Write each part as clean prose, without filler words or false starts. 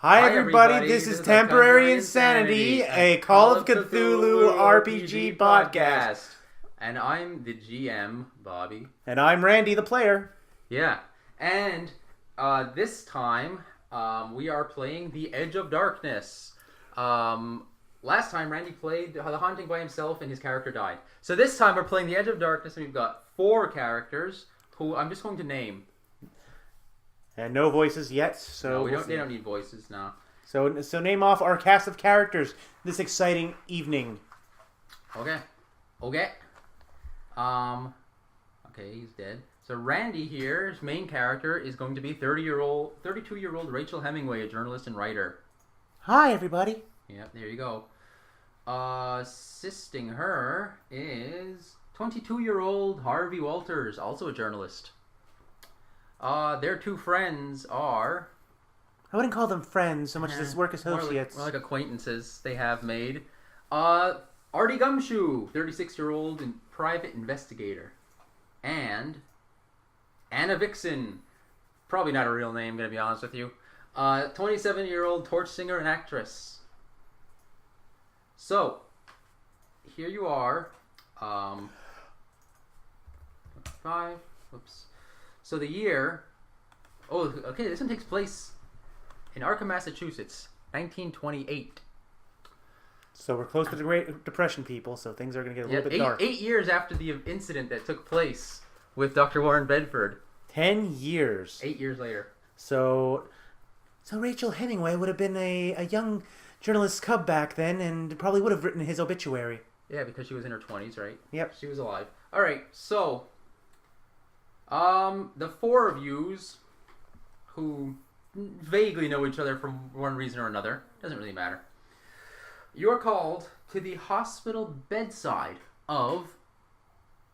Hi everybody, this is Temporary Insanity, a Call of Cthulhu RPG podcast. And I'm the GM, Bobby. And I'm Randy, the player. Yeah, and this time we are playing The Edge of Darkness. Last time Randy played The Haunting by himself and his character died. So this time we're playing The Edge of Darkness and we've got 4 characters who I'm just going to name. And no voices yet, so no, they don't need voices now. So name off our cast of characters this exciting evening. Okay, he's dead. So Randy here, his main character, is going to be 32-year-old Rachel Hemingway, a journalist and writer. Hi everybody. Yep, there you go. Assisting her is 22-year-old Harvey Walters, also a journalist. Their 2 friends are... I wouldn't call them friends so much as work associates. More like acquaintances they have made. Artie Gumshoe, 36-year-old and private investigator. And Anna Vixen, probably not a real name, I'm going to be honest with you. 27-year-old torch singer and actress. So, here you are. 5, whoops. So the year... Oh, okay, this one takes place in Arkham, Massachusetts, 1928. So we're close to the Great Depression, people, so things are going to get a little bit dark. 8 years after the incident that took place with Dr. Warren Bedford. 10 years. 8 years later. So Rachel Hemingway would have been a young journalist cub back then and probably would have written his obituary. Yeah, because she was in her 20s, right? Yep. She was alive. All right, so... the 4 of yous who vaguely know each other from one reason or another, doesn't really matter. You're called to the hospital bedside of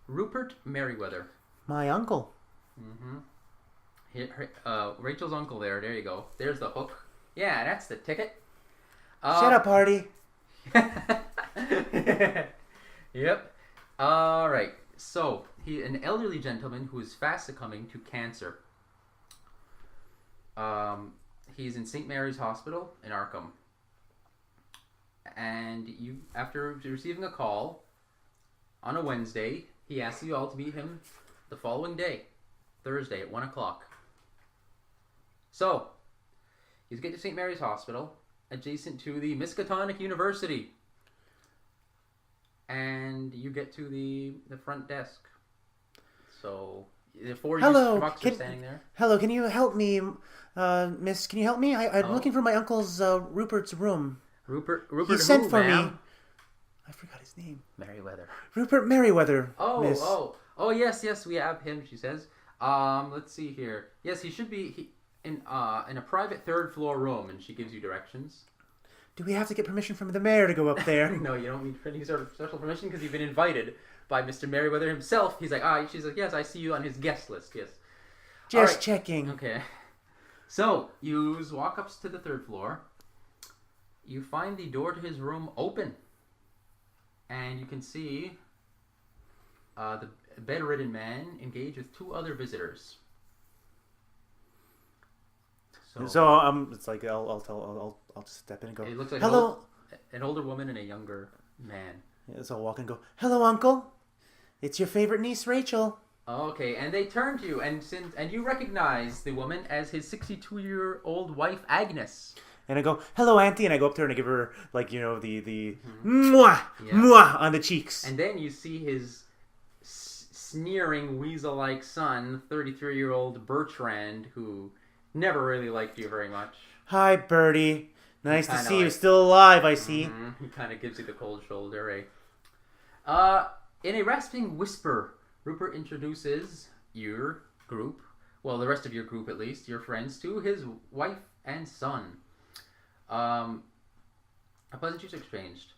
Rupert Merriweather. My uncle. Rachel's uncle there you go. There's the hook. Yeah, that's the ticket. Shut up, Artie. Yep. All right. So, an elderly gentleman who is fast succumbing to cancer. He's in St. Mary's Hospital in Arkham. And after receiving a call on a Wednesday, he asks you all to meet him the following day, Thursday at 1 o'clock. So, he's getting to St. Mary's Hospital, adjacent to the Miskatonic University. And you get to the front desk. So, the 4 schmucks are standing there. Hello, can you help me, miss? Can you help me? I'm looking for my uncle's Rupert's room. Rupert he sent for ma'am? me. I forgot his name. Merriweather. Rupert Merriweather. Miss. Oh, yes, we have him, she says. Let's see here. Yes, he should be in a private 3rd floor room, and she gives you directions. Do we have to get permission from the mayor to go up there? No, you don't need any sort of special permission because you've been invited by Mr. Merriweather himself. He's like, she's like, yes, I see you on his guest list, yes. Just checking. Okay. So, you walk up to the 3rd floor. You find the door to his room open. And you can see the bedridden man engaged with 2 other visitors. So it's like I'll just step in and go. It looks like hello, an older woman and a younger man. Yeah, so I'll walk and go. Hello, Uncle. It's your favorite niece, Rachel. Okay, and they turn to you, and you recognize the woman as his 62-year-old wife, Agnes. And I go, hello, Auntie, and I go up to her and I give her, like, the mwah on the cheeks. And then you see his sneering, weasel-like son, 33-year-old Bertrand, who never really liked you very much. Hi, Bertie. Nice to see you still alive, I see. He kind of gives you the cold shoulder, eh? In a rasping whisper, Rupert introduces your group, well, the rest of your group at least, your friends, to his wife and son. A pleasantries exchanged.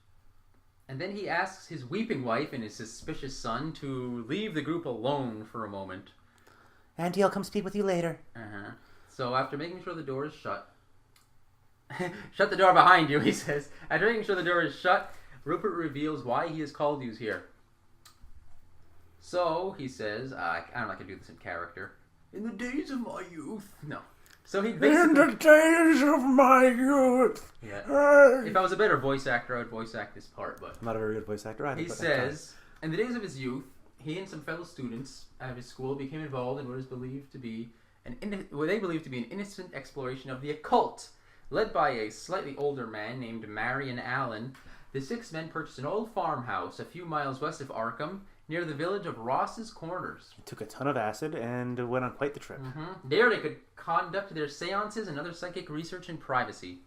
And then he asks his weeping wife and his suspicious son to leave the group alone for a moment. Auntie, I'll come speak with you later. So after making sure the door is shut... Shut the door behind you, he says. After making sure the door is shut, Rupert reveals why he has called you here. So, he says, I don't know if I can do this in character. In the days of my youth... No. So he In basically... the days of my youth. Yeah. If I was a better voice actor, I would voice act this part, but... I'm not a very good voice actor either. He says, in the days of his youth, he and some fellow students at his school became involved in what is believed to be what they believe to be an innocent exploration of the occult. Led by a slightly older man named Marion Allen, the 6 men purchased an old farmhouse a few miles west of Arkham, near the village of Ross's Corners. He took a ton of acid and went on quite the trip. There they could conduct their seances and other psychic research in privacy.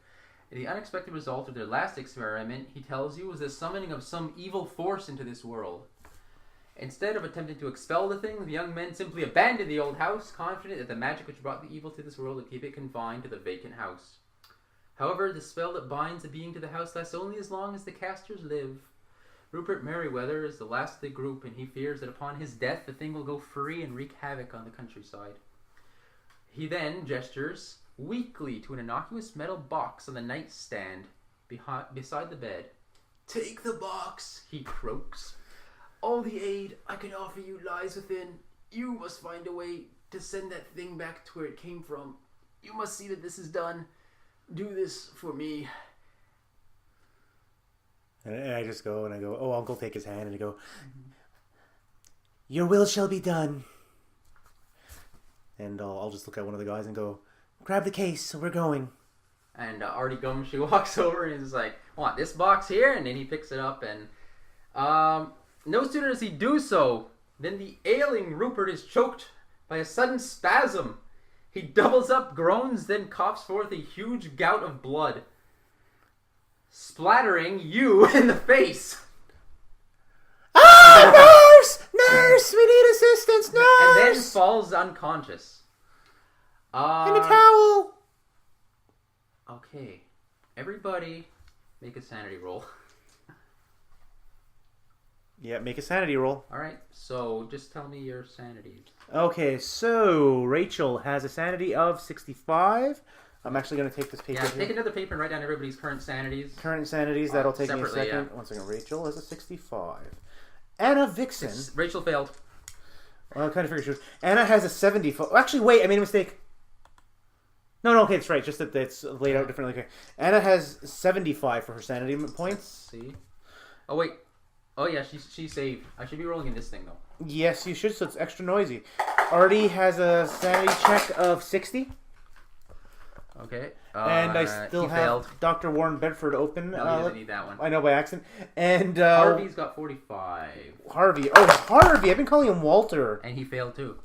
The unexpected result of their last experiment, he tells you, was the summoning of some evil force into this world. Instead of attempting to expel the thing, the young men simply abandoned the old house, confident that the magic which brought the evil to this world would keep it confined to the vacant house. However, the spell that binds the being to the house lasts only as long as the casters live. Rupert Merriweather is the last of the group, and he fears that upon his death the thing will go free and wreak havoc on the countryside. He then gestures weakly to an innocuous metal box on the nightstand beside the bed. "Take the box," he croaks. "All the aid I can offer you lies within. You must find a way to send that thing back to where it came from. You must see that this is done. Do this for me." And I just go, "Oh, Uncle, take his hand," and I go, "Your will shall be done." And I'll just look at one of the guys and go, "Grab the case, we're going." And Artie Gumshoe walks over and is like, "Want this box here?" And then he picks it up, and no sooner does he do so than the ailing Rupert is choked by a sudden spasm. He doubles up, groans, then coughs forth a huge gout of blood, splattering you in the face. "Ah, nurse! Nurse! We need assistance, nurse!" And then falls unconscious. In a towel! Okay. Everybody make a sanity roll. Yeah, make a sanity roll. Alright, so just tell me your sanities. Okay, so Rachel has a sanity of 65. I'm actually going to take this paper Yeah, here. take another paper and write down everybody's current sanities. Current sanities, that'll take me a Separately, second. yeah. 1 second. Rachel has a 65. Anna Vixen. Rachel failed. Well, I kind of figured she was. Anna has a 74. Actually, wait, I made a mistake. No, okay, that's right. Just that it's laid out differently. Okay. Anna has 75 for her sanity points. Let's see. Oh, wait. Oh, yeah, she saved. I should be rolling in this thing, though. Yes, you should, so it's extra noisy. Artie has a sanity check of 60. Okay. And I still have failed. Dr. Warren Bedford open. No, he doesn't need that one. I know by accident. And Harvey's got 45. Harvey. Oh, Harvey! I've been calling him Walter. And he failed, too.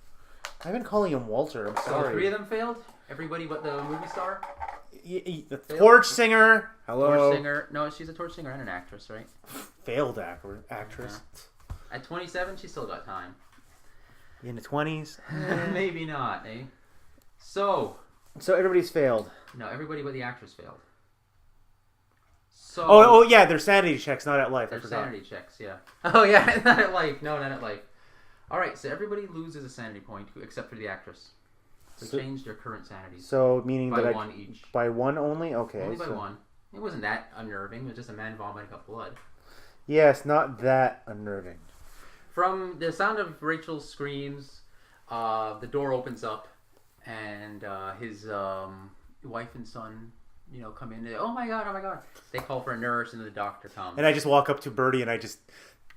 I've been calling him Walter. I'm So sorry. 3 of them failed? Everybody but the movie star? The torch singer. Hello. Torch singer. No, she's a torch singer and an actress, right? Failed actress. At 27, she still got time. In the 20s. Maybe not, eh? So everybody's failed. no, everybody but the actress failed. So Oh, yeah, they're sanity checks, not at life. I their forgot. sanity checks, yeah. Oh yeah, not at life. No, not at life. All right, so everybody loses a sanity point except for the actress. So change their current sanity. So meaning by that one each. By one only? Okay. Only by one. It wasn't that unnerving. It was just a man vomiting up blood. Yes, not that unnerving. From the sound of Rachel's screams, the door opens up, and his wife and son, come in. Oh my god! Oh my god! They call for a nurse, and then the doctor comes. And I just walk up to Bertie and I just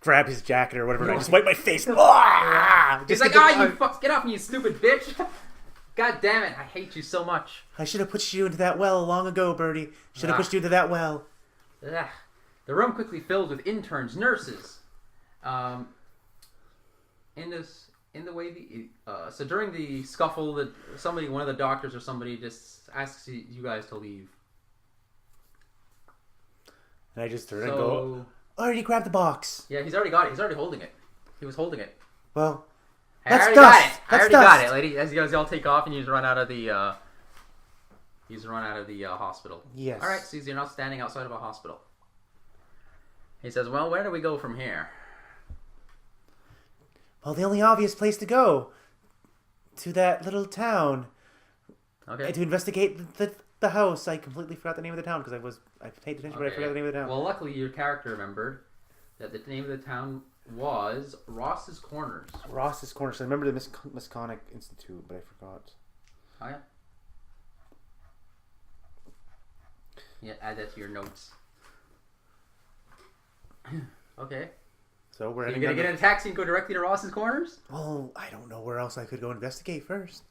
grab his jacket or whatever, and I just wipe my face. Ah! He's like, you fuck, get off me, you stupid bitch! God damn it, I hate you so much. I should have pushed you into that well long ago, Bertie. Should have pushed you into that well. Ugh. The room quickly filled with interns, nurses. So during the scuffle, one of the doctors or somebody just asks you guys to leave. And I just turn and go, Artie, grab the box. Yeah, he's already got it. He's already holding it. He was holding it. Well, I already got it, lady. As you guys all take off and you just run out of the hospital. Yes. All right, so you're not standing outside of a hospital. He says, "Well, where do we go from here?" Well, the only obvious place to go, to that little town. Okay. To investigate the house. I completely forgot the name of the town because I paid attention, but I forgot the name of the town. Well, luckily your character remembered that the name of the town was Ross's Corners. Ross's Corners. I remember the Masconic Institute, but I forgot. Oh yeah. Yeah, add that to your notes. Okay. So we're You're gonna get in a taxi and go directly to Ross's Corners? Well, I don't know where else I could go investigate first.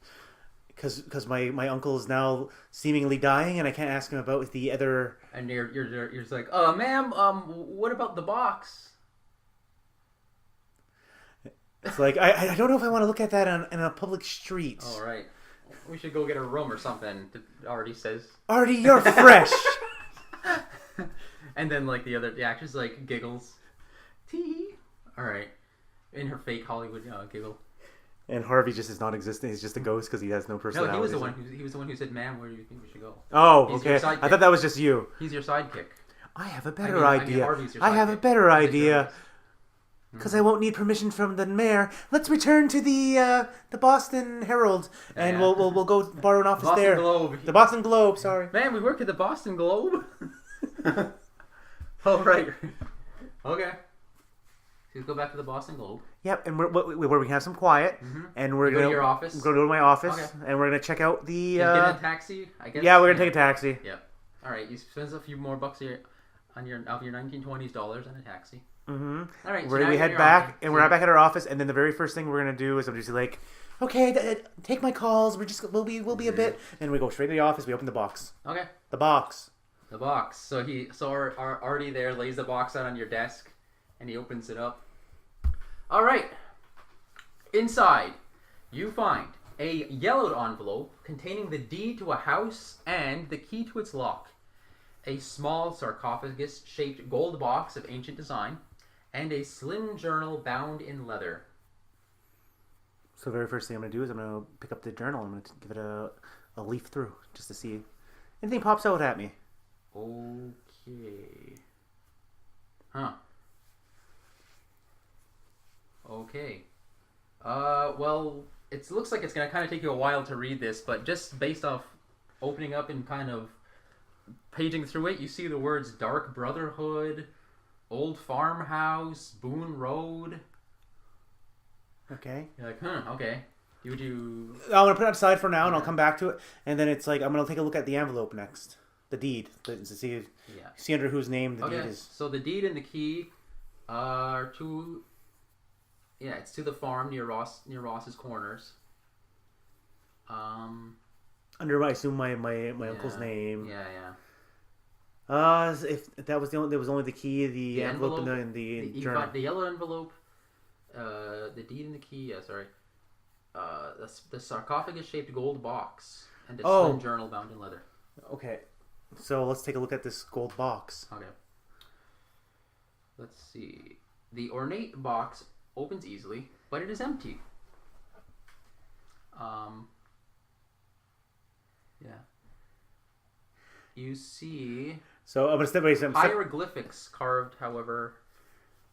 Because my uncle is now seemingly dying, and I can't ask him about the other. And you're just like, ma'am, what about the box? It's like I don't know if I want to look at that on a public street. All right, we should go get a room or something. Artie says. Artie, you're fresh. And then like the actress like giggles. Tee. All right, in her fake Hollywood giggle. And Harvey just is non-existent. He's just a ghost because he has no personality. No, he was the one who said, "Ma'am, where do you think we should go?" Oh, He's okay. your sidekick. I thought that was just you. He's your sidekick. I have a better idea. Harvey's your I have a sidekick. better idea. Because I won't need permission from the mayor. Let's return to the Boston Herald, and we'll go borrow an office there. Globe. The Boston Globe. Sorry. Man, we work at the Boston Globe. Oh right. Okay. So let's go back to the Boston Globe. Yep, and where we can have some quiet, and we're go to your office. We're gonna go to my office, Okay. and we're gonna check out the. Get in a taxi, I guess. Yeah, we're gonna take a taxi. Yep. All right, you spend a few more bucks here on your 1920s dollars on a taxi. Mm-hmm. All right, We head back, and we're back at our office, and then the very first thing we're gonna do is I'm just like, okay, take my calls. We'll be a bit, and we go straight to the office. We open the box. Okay. The box. The box. So our Artie there lays the box out on your desk, and he opens it up. All right. Inside, you find a yellowed envelope containing the deed to a house and the key to its lock, a small sarcophagus-shaped gold box of ancient design, and a slim journal bound in leather. So the very first thing I'm going to do is I'm going to pick up the journal. I'm going to give it a leaf through just to see if anything pops out at me. Okay. Huh. Okay. Well, it looks like it's going to kind of take you a while to read this, but just based off opening up and kind of paging through it, you see the words Dark Brotherhood, Old Farmhouse, Boone Road. Okay. You're like, okay. Would you... I'm going to put it aside for now, and I'll come back to it. And then it's like, I'm going to take a look at the envelope next. The deed. To see under whose name the deed is. So the deed and the key are to... Yeah, it's to the farm near Ross's Corners. Under, I assume, my uncle's name. Yeah. If that was there was only the key, the envelope, and the journal. Got the yellow envelope, the deed and the key. Yeah, sorry. The sarcophagus-shaped gold box and a slim journal bound in leather. Okay, so let's take a look at this gold box. Okay. Let's see. The ornate box opens easily, but it is empty. Yeah. You see. So I'm gonna step by step. Hieroglyphics carved, however,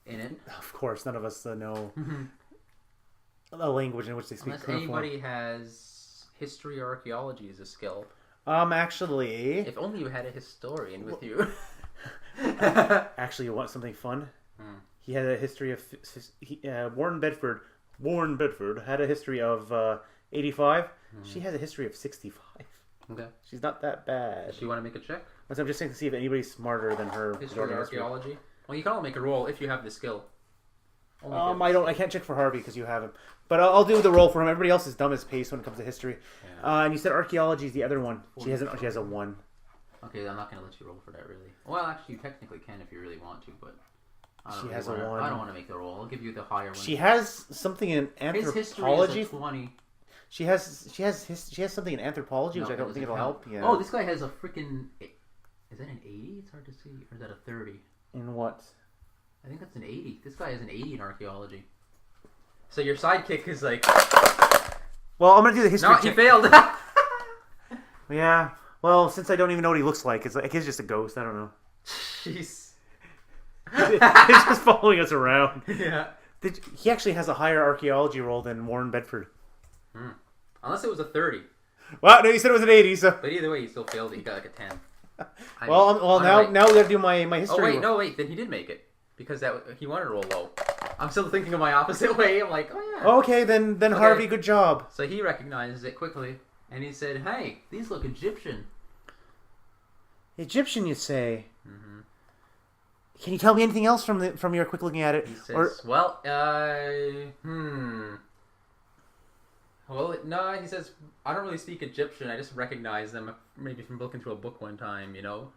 in it. Of course, none of us know a language in which they speak. Unless anybody has history or archaeology as a skill. Actually, if only you had a historian with you. Actually, you want something fun? He had a history of Warren Bedford. Warren Bedford had a history of 85. She has a history of 65. Okay. She's not that bad. Does she want to make a check? I'm just saying to see if anybody's smarter than her. History or archaeology? Well, you can only make a roll if you have the skill. I can't check for Harvey because you have him. But I'll do the roll for him. Everybody else is dumb as paste when it comes to history. Yeah. And you said archaeology is the other one. She has a 1. Okay, I'm not going to let you roll for that, really. Well, actually, you technically can if you really want to, but... She has a 1. I don't want to make the roll. I'll give you the higher one. She has something in anthropology. His history is a 20. She has something in anthropology, which I don't think it'll help. Yeah. Oh, this guy has a freaking... Is that an 80? It's hard to see. Or is that a 30? In what? I think that's an 80. This guy has an 80 in archaeology. So your sidekick is like... Well, I'm going to do the history check. No, he failed. Yeah. Well, since I don't even know what he looks like, it's like he's just a ghost. I don't know. Jeez. He's just following us around. Yeah. He actually has a higher archaeology roll than Warren Bedford. Unless it was a 30. Well, no, you said it was an 80, so... But either way, he still failed it. He got like a 10. Now we have to do my history. Oh, wait. Then he did make it. Because he wanted to roll low. I'm still thinking of my opposite way. I'm like, oh yeah. Okay, then Harvey, good job. So he recognizes it quickly. And he said, hey, these look Egyptian. Egyptian, you say? Mm-hmm. Can you tell me anything else from your quick looking at it? He says, Well, no, he says, I don't really speak Egyptian. I just recognize them maybe from looking through a book one time, you know?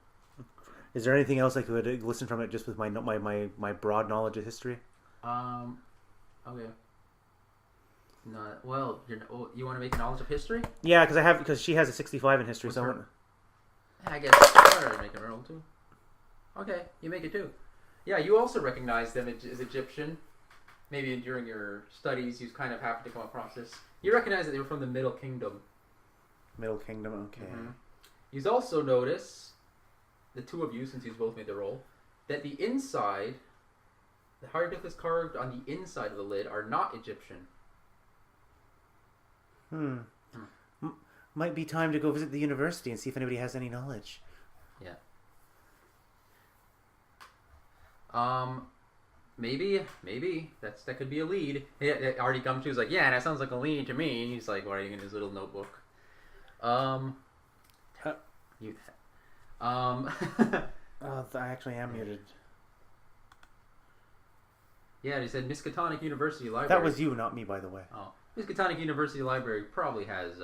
Is there anything else I could listen from it just with my broad knowledge of history? Okay. No, well, you want to make a knowledge of history? Yeah, because she has a 65 in history. I guess I already make a roll too. Okay, you make it too. Yeah, you also recognize them as Egyptian. Maybe during your studies, you kind of happen to come across this. You recognize that they were from the Middle Kingdom. Middle Kingdom, okay. Mm-hmm. You also notice, the two of you, since you both made the roll, that the inside, the hieroglyphs carved on the inside of the lid are not Egyptian. Might be time to go visit the university and see if anybody has any knowledge. Yeah. Maybe that could be a lead. Yeah, Artie Gumshoe's like, yeah, that sounds like a lead to me. He's like writing in his little notebook. I actually am muted. Yeah, he said Miskatonic University Library. That was you, not me, by the way. Oh, Miskatonic University Library probably has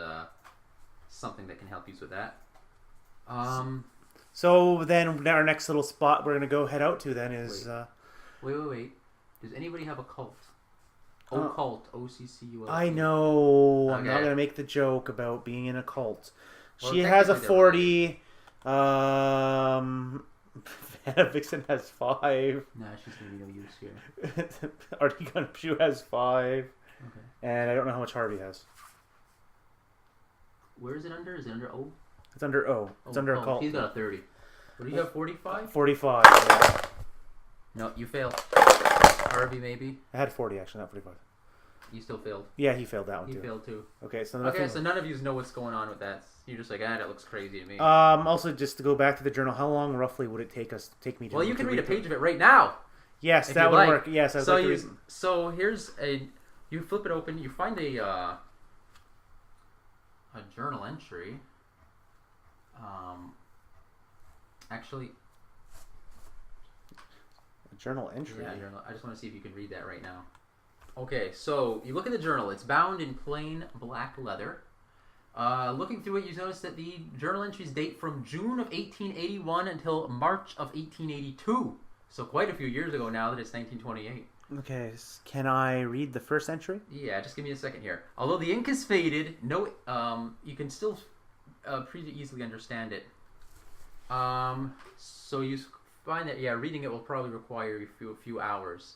something that can help you with that. So then our next little spot we're gonna head out to then is. Wait. Does anybody have a cult? Occult, OCCULT. I know. Okay. I'm not gonna make the joke about being in a cult. Well, she has a 40. Vanna Vixen has 5. Nah, she's gonna be no use here. Artie Gumshoe has 5. Okay. And I don't know how much Harvey has. Where is it under? Is it under O? It's under O. It's under a cult. He's got a 30. What do you have, 45? 45, yeah. No, you failed. Harvey, maybe? I had 40, actually, not 45. You still failed. Yeah, he failed that one, He too. failed, too. Okay, so none of you know what's going on with that. You're just like, that looks crazy to me. Also, just to go back to the journal, how long, roughly, would it take me to... Well, you can read a page of it right now. Yes, that would work. Yes, I would like to read... So, here's a... You flip it open, you find a journal entry. Actually... A journal entry? Yeah, I just want to see if you can read that right now. Okay, so you look at the journal. It's bound in plain black leather. Looking through it, you notice that the journal entries date from June of 1881 until March of 1882. So quite a few years ago now that it's 1928. Okay, can I read the first entry? Yeah, just give me a second here. Although the ink is faded, you can still pretty easily understand it. So you find that, reading it will probably require you a few hours.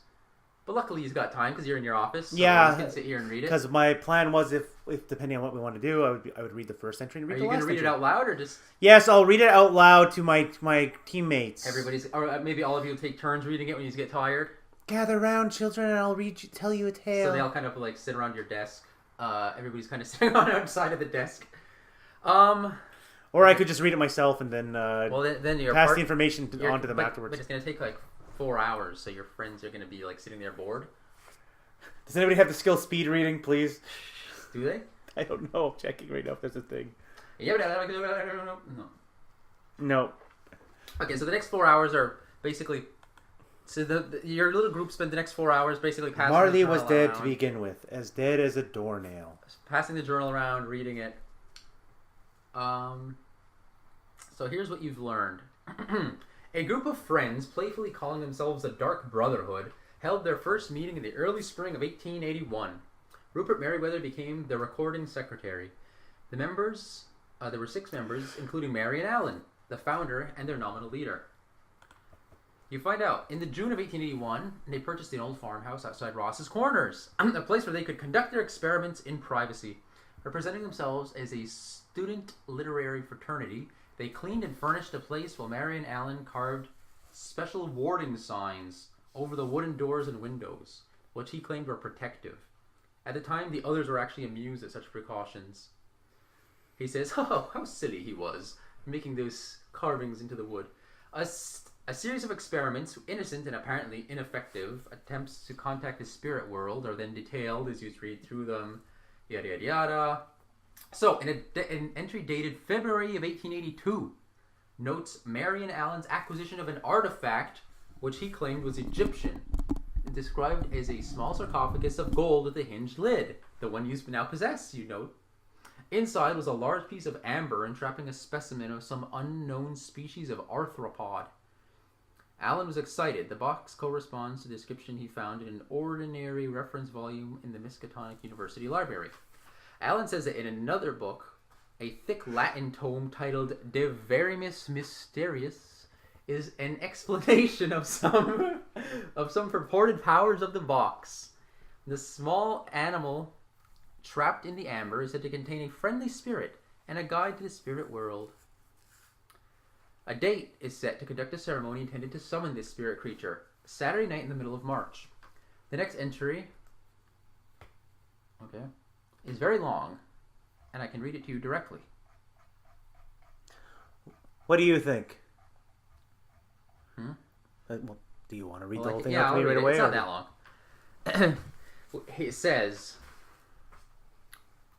But luckily he's got time because you're in your office. So yeah, you can sit here and read it. Because my plan was, if depending on what we want to do, I would read the first entry and read the last entry. Are you going to read it out loud or just... Yes, I'll read it out loud to my teammates. Or maybe all of you will take turns reading it when you get tired. Gather round, children, and I'll tell you a tale. So they all kind of like sit around your desk. Everybody's kind of sitting on outside of the desk. Or I could just read it myself and then then pass the information on to them afterwards. But it's going to take like 4 hours, so your friends are going to be like sitting there bored. Does anybody have the skill speed reading, please? Do they? I don't know. I'm checking right now if there's a thing. No. No. Okay, so the next 4 hours are basically... So your little group spent the next 4 hours basically passing Marley the journal was dead around, to begin with. As dead as a doornail. Passing the journal around, reading it. So here's what you've learned. A group of friends, playfully calling themselves the Dark Brotherhood, held their first meeting in the early spring of 1881. Rupert Merriweather became the recording secretary. The members, there were 6 members, including Mary and Allen, the founder and their nominal leader. You find out, in the June of 1881, they purchased an old farmhouse outside Ross's Corners, a place where they could conduct their experiments in privacy. Representing themselves as a student literary fraternity, they cleaned and furnished the place while Mary and Allen carved special warding signs over the wooden doors and windows, which he claimed were protective. At the time, the others were actually amused at such precautions. He says, oh, how silly he was, making those carvings into the wood. A series of experiments, innocent and apparently ineffective, attempts to contact the spirit world are then detailed as you read through them, yada yada yada. So, in an entry dated February of 1882, notes Marion Allen's acquisition of an artifact which he claimed was Egyptian, described as a small sarcophagus of gold with a hinged lid, the one you now possess, you note. Inside was a large piece of amber entrapping a specimen of some unknown species of arthropod. Allen was excited. The box corresponds to the description he found in an ordinary reference volume in the Miskatonic University Library. Allen says that in another book, a thick Latin tome titled De Verimis Mysteriis is an explanation of some purported powers of the box. The small animal trapped in the amber is said to contain a friendly spirit and a guide to the spirit world. A date is set to conduct a ceremony intended to summon this spirit creature, Saturday night in the middle of March. The next entry, is very long, and I can read it to you directly. What do you think? Well, do you want to read the whole thing out to me right away? It's not that long. It says,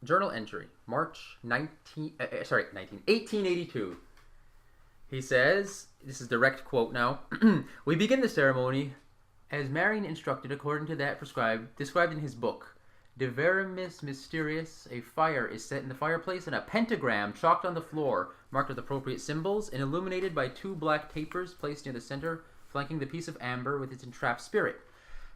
journal entry, March 1882. He says, this is direct quote now, we begin the ceremony as Marion instructed according to that described in his book. De Verimis Mysteriis, a fire is set in the fireplace and a pentagram chalked on the floor, marked with appropriate symbols and illuminated by 2 black tapers placed near the center, flanking the piece of amber with its entrapped spirit.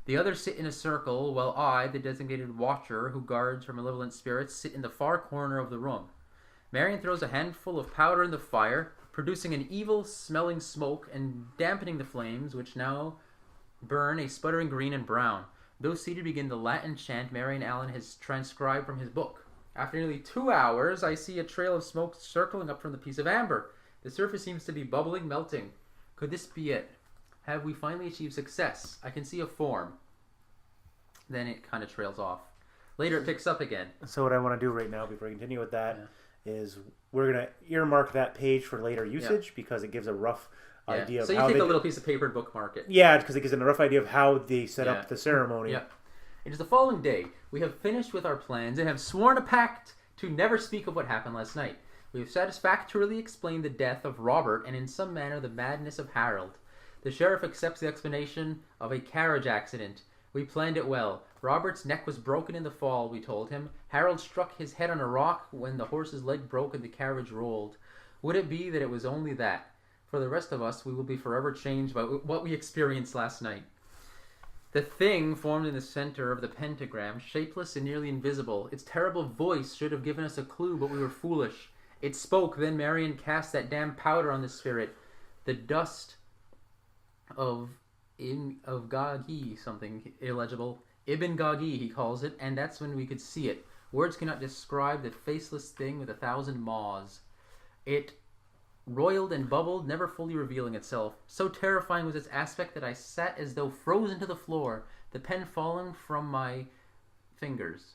The others sit in a circle, while I, the designated watcher who guards her malevolent spirits, sit in the far corner of the room. Marion throws a handful of powder in the fire, producing an evil-smelling smoke and dampening the flames, which now burn a sputtering green and brown. Those seated begin the Latin chant Marion Allen has transcribed from his book. After nearly 2 hours, I see a trail of smoke circling up from the piece of amber. The surface seems to be bubbling, melting. Could this be it? Have we finally achieved success? I can see a form. Then it kind of trails off. Later it picks up again. So what I want to do right now, before we continue with that, is we're going to earmark that page for later usage because it gives a rough idea of how... So you take a little piece of paper and bookmark it. Yeah, because it gives them a rough idea of how they set up the ceremony. Yeah. It is the following day. We have finished with our plans and have sworn a pact to never speak of what happened last night. We have satisfactorily explained the death of Robert and in some manner the madness of Harold. The sheriff accepts the explanation of a carriage accident. We planned it well. Robert's neck was broken in the fall, we told him. Harold struck his head on a rock when the horse's leg broke and the carriage rolled. Would it be that it was only that? For the rest of us, we will be forever changed by what we experienced last night. The thing formed in the center of the pentagram, shapeless and nearly invisible. Its terrible voice should have given us a clue, but we were foolish. It spoke, then Marion cast that damn powder on the spirit. The dust of Gagi, something illegible. Ibn Gagi, he calls it, and that's when we could see it. Words cannot describe the faceless thing with 1,000 maws. It roiled and bubbled, never fully revealing itself. So terrifying was its aspect that I sat as though frozen to the floor, the pen falling from my fingers.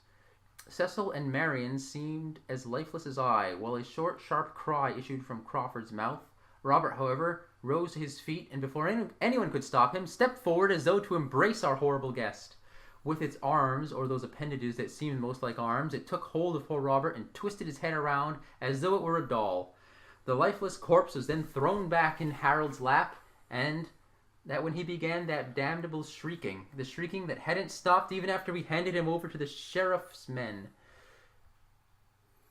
Cecil and Marion seemed as lifeless as I, while a short, sharp cry issued from Crawford's mouth. Robert, however, rose to his feet, and before anyone could stop him, stepped forward as though to embrace our horrible guest. With its arms, or those appendages that seemed most like arms, it took hold of poor Robert and twisted his head around as though it were a doll. The lifeless corpse was then thrown back in Harold's lap, and that when he began that damnable shrieking, the shrieking that hadn't stopped even after we handed him over to the sheriff's men.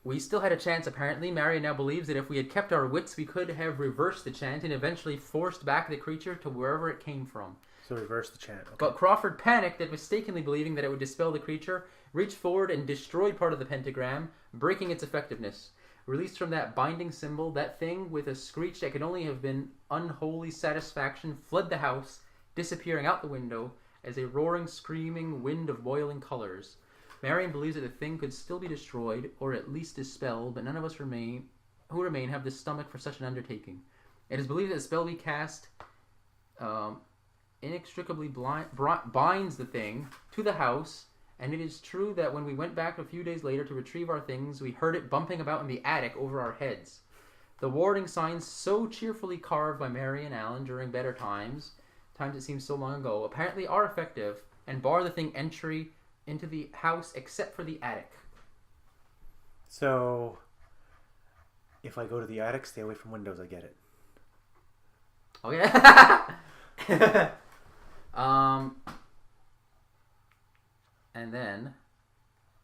We still had a chance, apparently. Marion now believes that if we had kept our wits, we could have reversed the chant and eventually forced back the creature to wherever it came from. So reverse the chant. Okay. But Crawford panicked and mistakenly believing that it would dispel the creature, reached forward and destroyed part of the pentagram, breaking its effectiveness. Released from that binding symbol, that thing, with a screech that could only have been unholy satisfaction, fled the house, disappearing out the window as a roaring, screaming wind of boiling colors. Marion believes that the thing could still be destroyed, or at least dispelled, but none of us who remain have the stomach for such an undertaking. It is believed that the spell we cast inextricably binds the thing to the house, and it is true that when we went back a few days later to retrieve our things, we heard it bumping about in the attic over our heads. The warding signs so cheerfully carved by Marion Allen during better times that seem so long ago, apparently are effective and bar the thing entry into the house except for the attic. So, if I go to the attic, stay away from windows, I get it. Okay. And then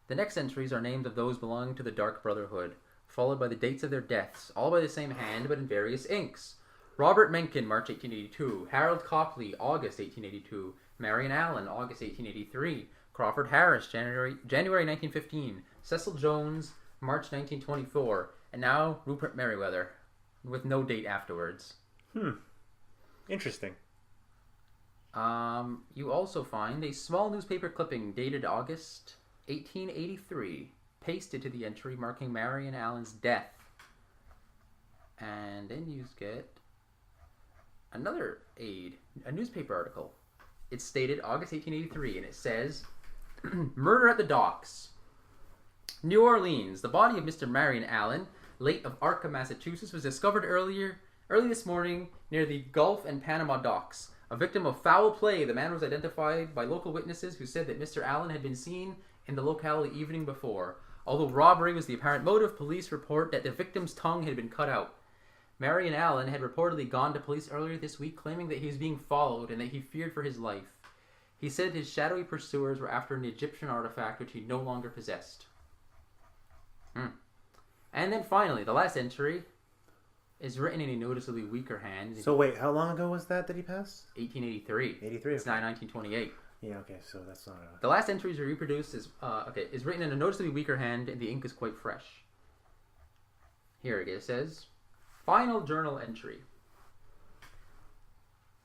the next entries are names of those belonging to the Dark Brotherhood, followed by the dates of their deaths, all by the same hand but in various inks. Robert Mencken, March 1882. Harold Copley, August 1882. Marion Allen, August 1883. Crawford Harris, January 1915. Cecil Jones, March 1924. And now Rupert Merriweather, with no date afterwards. Interesting. You also find a small newspaper clipping dated August 1883, pasted to the entry marking Marion Allen's death. And then you get another aid, a newspaper article. It's stated August 1883, and it says, Murder at the Docks. New Orleans. The body of Mr. Marion Allen, late of Arca, Massachusetts, was discovered early this morning near the Gulf and Panama docks. A victim of foul play, the man was identified by local witnesses who said that Mr. Allen had been seen in the locale the evening before. Although robbery was the apparent motive, police report that the victim's tongue had been cut out. Marion Allen had reportedly gone to police earlier this week claiming that he was being followed and that he feared for his life. He said his shadowy pursuers were after an Egyptian artifact which he no longer possessed. And then finally, the last entry is written in a noticeably weaker hand. So wait, how long ago was that he passed? 1883. 83. It's now 1928. Yeah, okay, so that's not a... The last entries are reproduced is written in a noticeably weaker hand, and the ink is quite fresh. Here it is. It says, Final journal entry.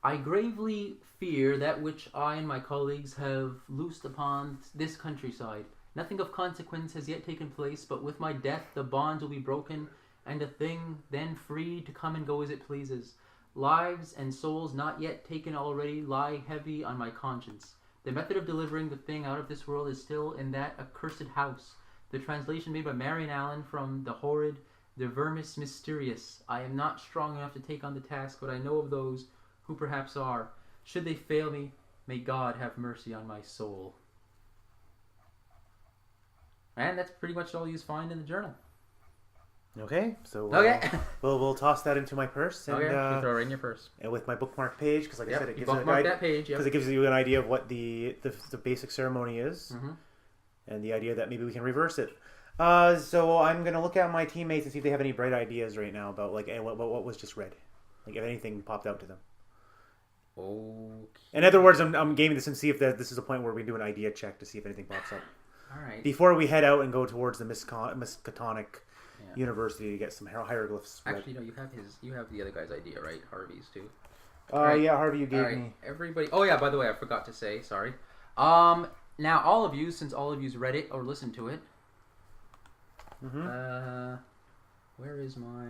I gravely fear that which I and my colleagues have loosed upon this countryside. Nothing of consequence has yet taken place, but with my death the bonds will be broken, and a thing then free to come and go as it pleases. Lives and souls not yet taken already lie heavy on my conscience. The method of delivering the thing out of this world is still in that accursed house. The translation made by Marion Allen from the horrid, the vermis mysterious. I am not strong enough to take on the task, but I know of those who perhaps are. Should they fail me, may God have mercy on my soul. And that's pretty much all you find in the journal. Okay, so Okay. we'll toss that into my purse and Okay, you throw it in your purse. and with my bookmark page, because like I said, it gives bookmark that page. because it gives you an idea of what the basic ceremony is, and the idea that maybe we can reverse it. So I'm gonna look at my teammates and see if they have any bright ideas right now about like what was just read, like if anything popped out to them. Okay. In other words, I'm gaming this and see if this is a point where we do an idea check to see if anything pops up. All right. Before we head out and go towards the Miskatonic University to get some hieroglyphs. Actually, no. You have the other guy's idea, right? Harvey's too. Yeah, Harvey, you gave me. Everybody. Oh yeah. By the way, I forgot to say. Sorry. Now all of you, since all of you's read it or listened to it. Where is my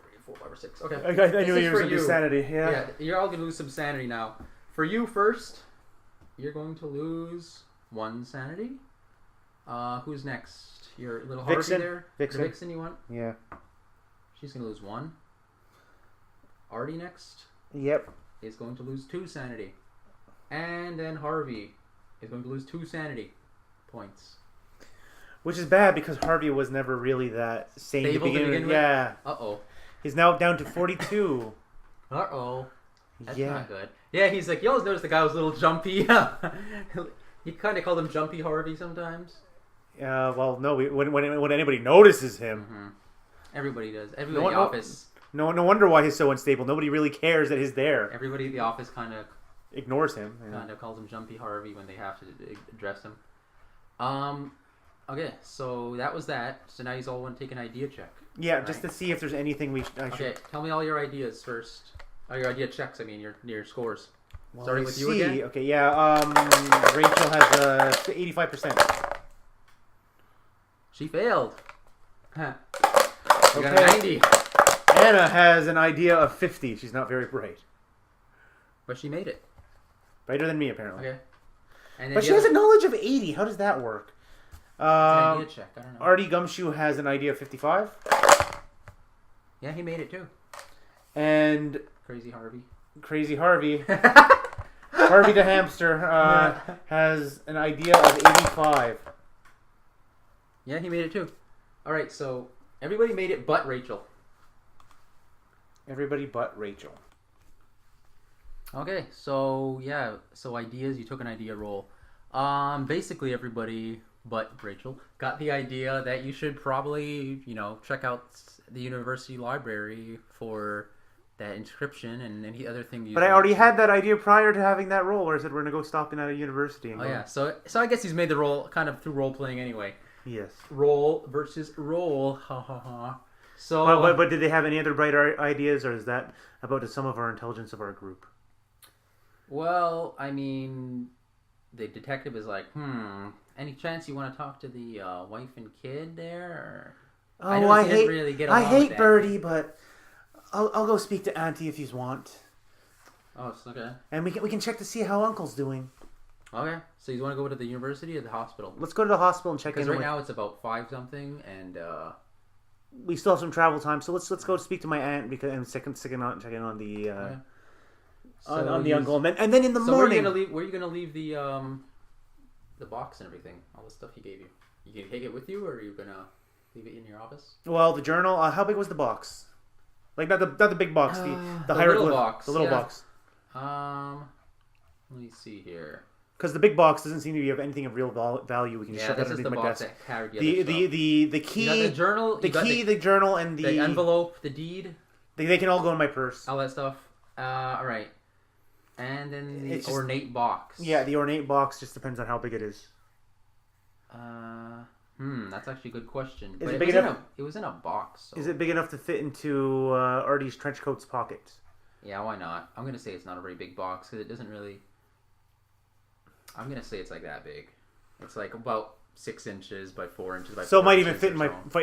3, 4, 5, or 6? Okay. I knew you were going to do sanity. Yeah. You're all gonna lose some sanity now. For you first, you're going to lose 1 sanity. Who's next? Your little Harvey there? Vixen. The Vixen you want? Yeah. She's going to lose 1. Artie next. Yep. Is going to lose 2 sanity. And then Harvey is going to lose 2 sanity points. Which is bad because Harvey was never really that sane Stable to begin with. Yeah. Uh-oh. He's now down to 42. Uh-oh. That's Yeah. not good. Yeah, he's like, you always notice the guy was a little jumpy. You kind of called him Jumpy Harvey sometimes. Well, no. When anybody notices him, Everybody does. Everybody in the office. No wonder why he's so unstable. Nobody really cares that he's there. Everybody in the office kind of Ignores him. calls him Jumpy Harvey when they have to address him. Okay, so that was that. So now you all want to take an idea check. Yeah, right? just to see if there's anything I should. Okay, tell me all your ideas first. Your idea checks. I mean, your scores. Well, Starting with you again. Okay, yeah. Rachel has 85%. She failed. Huh. You got Okay. a 90. Anna has an idea of 50. She's not very bright. But she made it. Brighter than me, apparently. Okay. And then But she has a knowledge of 80. How does that work? It's an idea check. I don't know. Artie Gumshoe has an idea of 55. Yeah, he made it too. And Crazy Harvey. Crazy Harvey, Harvey the hamster, has an idea of 85. Yeah, he made it too. All right, so everybody made it but Rachel. Everybody but Rachel. Okay, so yeah, so ideas. You took an idea roll. Basically everybody but Rachel got the idea that you should probably, check out the university library for that inscription and any other thing. But I already had that idea prior to having that roll, where I said we're gonna go stopping at a university. And yeah, so I guess he's made the roll kind of through role playing anyway. Yes. Roll versus roll. Ha ha ha. So, but did they have any other bright ideas, or is that about the sum of our intelligence of our group? Well, I mean, the detective is like, any chance you want to talk to the wife and kid there? Or... I hate really get along with Bertie, but I'll go speak to Auntie if you want. Oh, it's okay. And we can check to see how Uncle's doing. Okay, so you want to go to the university or the hospital? Let's go to the hospital and check in. Because right now it's about 5-something, and we still have some travel time, so let's go speak to my aunt and checking on the on the uncle, and then in the morning. Where are you gonna leave the box and everything, all the stuff he gave you? You gonna take it with you, or are you gonna leave it in your office? Well, the journal. How big was the box? Like not the big box, the little box. The little box. Let me see here. Because the big box doesn't seem to be of anything of real value. We can just shove that underneath my desk. That carried the key, the journal, the journal, and the envelope, the deed. They can all go in my purse. All that stuff. All right. And then the ornate box. Yeah, the ornate box just depends on how big it is. That's actually a good question. Is it big enough? It was in a box. So. Is it big enough to fit into Artie's trench coat's pocket? Yeah, why not? I'm gonna say it's not a very big box because it doesn't really. I'm gonna say it's like that big. It's like about 6 inches by 4 inches by. So it might even fit in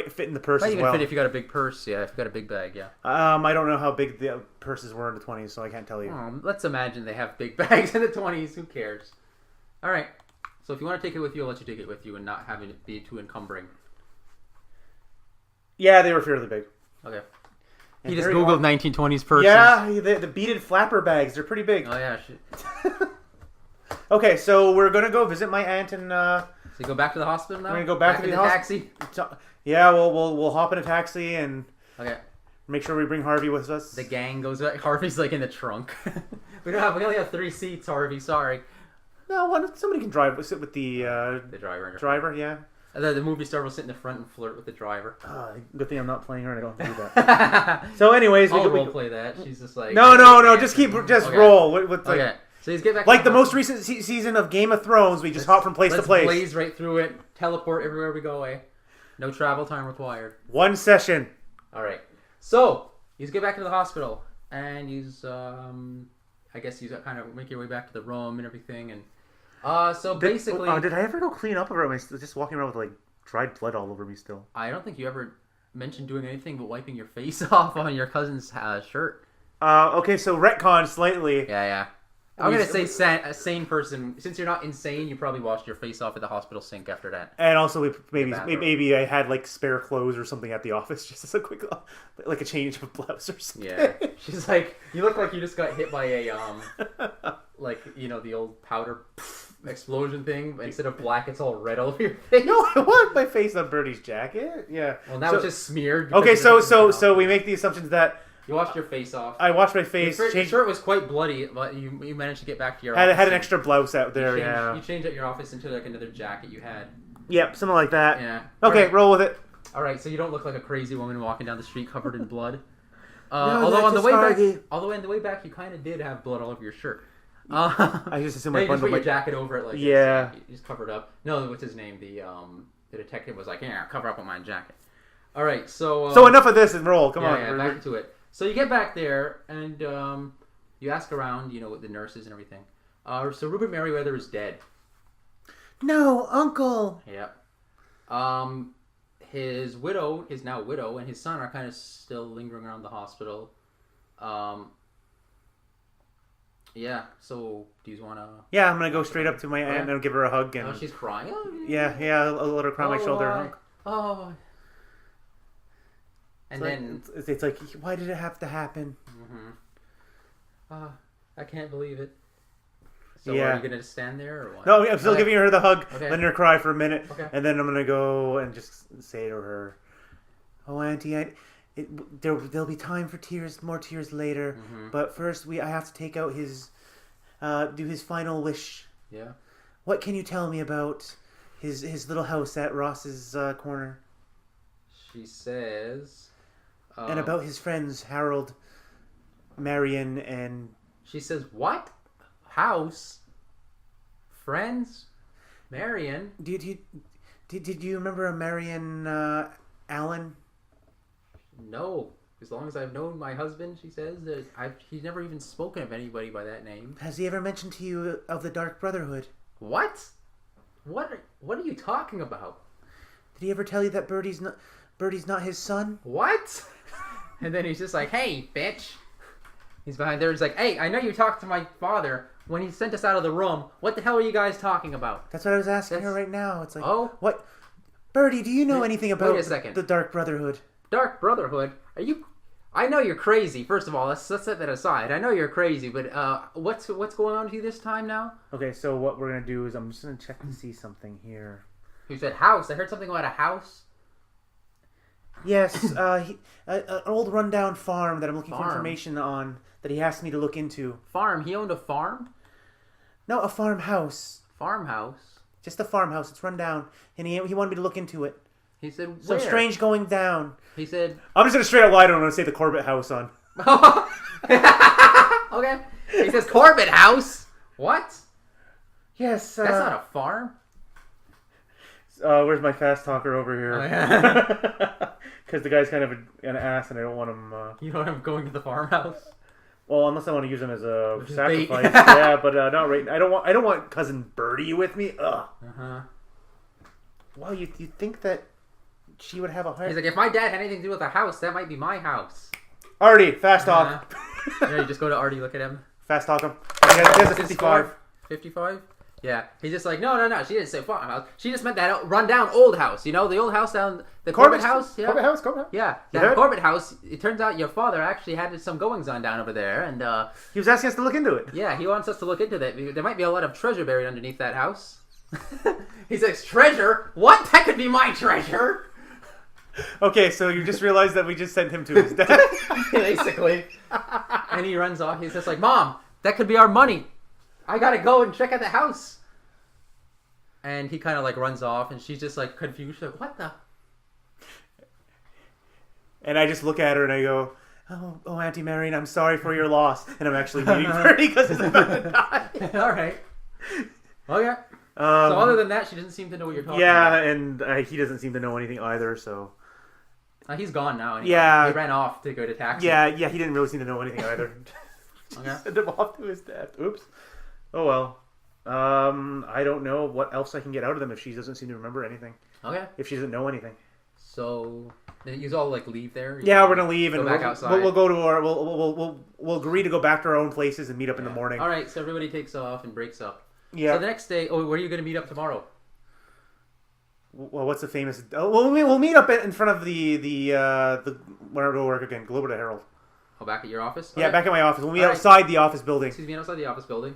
fit in the purse as well. Might even fit if you got a big purse. Yeah, if you got a big bag. Yeah. I don't know how big the purses were in the 20s, so I can't tell you. Let's imagine they have big bags in the 20s. Who cares? All right. So if you want to take it with you, I'll let you take it with you and not having it be too encumbering. Yeah, they were fairly big. Okay. He just Googled 1920s purses. Yeah, the beaded flapper bags. They're pretty big. Oh, yeah. Shit. Okay, so we're going to go visit my aunt and... So you go back to the hospital now? We're going to go back to the taxi? Yeah, we'll hop in a taxi and... Okay. Make sure we bring Harvey with us. The gang goes back. Harvey's like in the trunk. We only have 3 seats, Harvey. Sorry. No, somebody can sit with the driver. Driver, yeah. The movie star will sit in the front and flirt with the driver. Good thing I'm not playing her and I don't have to do that. So anyways... I'll role play that. She's just like... No, just roll. Okay. So he's get back like the most recent season of Game of Thrones, we just hop from place to place. Blaze right through it. Teleport everywhere we go away. No travel time required. 1 session. All right. So you get back to the hospital, and I guess you kind of make your way back to the room and everything, and so basically, did I ever go clean up over it? Just walking around with like dried blood all over me still. I don't think you ever mentioned doing anything but wiping your face off on your cousin's shirt. Okay, so retcon slightly. Yeah. I'm going to say a sane person. Since you're not insane, you probably washed your face off at the hospital sink after that. And also, maybe I had like spare clothes or something at the office, just as a quick, like a change of blouse or something. Yeah. She's like, you look like you just got hit by a, like, the old powder explosion thing. Instead of black, it's all red all over your face. No, I want my face on Bertie's jacket. Yeah. Well, now it's just smeared. Okay, so we make the assumptions that... You washed your face off. I washed my face. Your shirt was quite bloody, but you managed to get back to your office. office. Had an extra blouse out there, You changed out your office into like another jacket you had. Yep, something like that. Yeah. Okay, right. Roll with it. All right, so you don't look like a crazy woman walking down the street covered in blood. No, although on the way back, you kind of did have blood all over your shirt. I just assumed you just put your jacket over it, like yeah, you just covered up. No, what's his name? The detective was like, yeah, cover up with my jacket. All right, so enough of this and roll. Come on, yeah, back to it. So you get back there, and you ask around, with the nurses and everything. So Rupert Merriweather is dead. No, Uncle! Yep. His now widow, and his son are kind of still lingering around the hospital. Yeah, so do you want to... Yeah, I'm going to go straight up to my aunt and give her a hug. And... Oh, she's crying? Yeah, I'll let her cry on my shoulder. Oh... And then it's like, why did it have to happen? Mm-hmm. I can't believe it. So are you gonna stand there or what? No, I'm still giving her the hug, okay. letting her cry for a minute, okay. And then I'm gonna go and just say to her, "Oh, Auntie, there'll be time for more tears later. Mm-hmm. But first, I have to take out do his final wish. Yeah. What can you tell me about his little house at Ross's corner? She says... and about his friends, Harold, Marion, and... She says, what? House? Friends? Marion? Did you remember a Marion Allen? No. As long as I've known my husband, she says, that he's never even spoken of anybody by that name. Has he ever mentioned to you of the Dark Brotherhood? What? What are you talking about? Did he ever tell you that Bertie's not his son? What? And then he's just like, hey, bitch. He's behind there. He's like, hey, I know you talked to my father when he sent us out of the room. What the hell are you guys talking about? That's what I was asking her right now. It's like, oh, what? Bertie, do you know anything about wait a second. the Dark Brotherhood? Dark Brotherhood? Are you... I know you're crazy. First of all, let's set that aside. I know you're crazy, but what's going on with you this time now? Okay, so what we're gonna do is I'm just gonna check to see something here. You said house. I heard something about a house. Yes, an old rundown farm that I'm looking for information on that he asked me to look into. Farm? He owned a farm? No, a farmhouse. Farmhouse? Just a farmhouse. It's run down, and he wanted me to look into it. He said, where? Some strange going down. He said... I'm just gonna straight up lie to him and say the Corbett house on. Okay. He says Corbett house. What? Yes. That's not a farm. Where's my fast talker over here? Oh, yeah. Because the guy's kind of an ass, and I don't want him. You know I'm going to the farmhouse. Well, unless I want to use him as a Which is sacrifice. bait. Yeah, but not right. I don't want cousin Bertie with me. Ugh. Well, you think that she would have a heart? He's like, if my dad had anything to do with the house, that might be my house. Artie, fast talk. Yeah, you just go to Artie, look at him. Fast talk him. He has a 55. 55? Yeah. He's just like, no. She didn't say farmhouse. She just meant that run-down old house. You know, the old house down... The Corbett house? Yeah. Corbett house? Yeah. The Corbett house, it turns out your father actually had some goings-on down over there, and... he was asking us to look into it. Yeah, he wants us to look into that. There might be a lot of treasure buried underneath that house. He says, treasure? What? That could be my treasure! Okay, so you just realized that we just sent him to his death. Basically. And he runs off. He's just like, Mom, that could be our money. I gotta go and check out the house. And he kind of like runs off, and she's just like confused. Like, what the? And I just look at her and I go, oh, Auntie Marion, I'm sorry for your loss. And I'm actually meeting Bertie because he's about to die. All right. Okay. So other than that, she doesn't seem to know what you're talking about. Yeah, and he doesn't seem to know anything either, so... He's gone now. Anyway. Yeah. He ran off to go to taxi. Yeah, he didn't really seem to know anything either. Okay. Send him off to his death. Oops. Oh, well. I don't know what else I can get out of them if she doesn't seem to remember anything. Okay. If she doesn't know anything. So, you all like leave there? Yeah, we're gonna leave and go back outside. We'll go to our we'll agree to go back to our own places and meet up in the morning. All right, so everybody takes off and breaks up. Yeah. So the next day, where are you going to meet up tomorrow? Well, what's the famous? Oh, we'll meet up in front of the where do I work again? Globe of the Herald. Oh, back at your office? Yeah, back at my office. We'll meet outside the office building. Excuse me, outside the office building.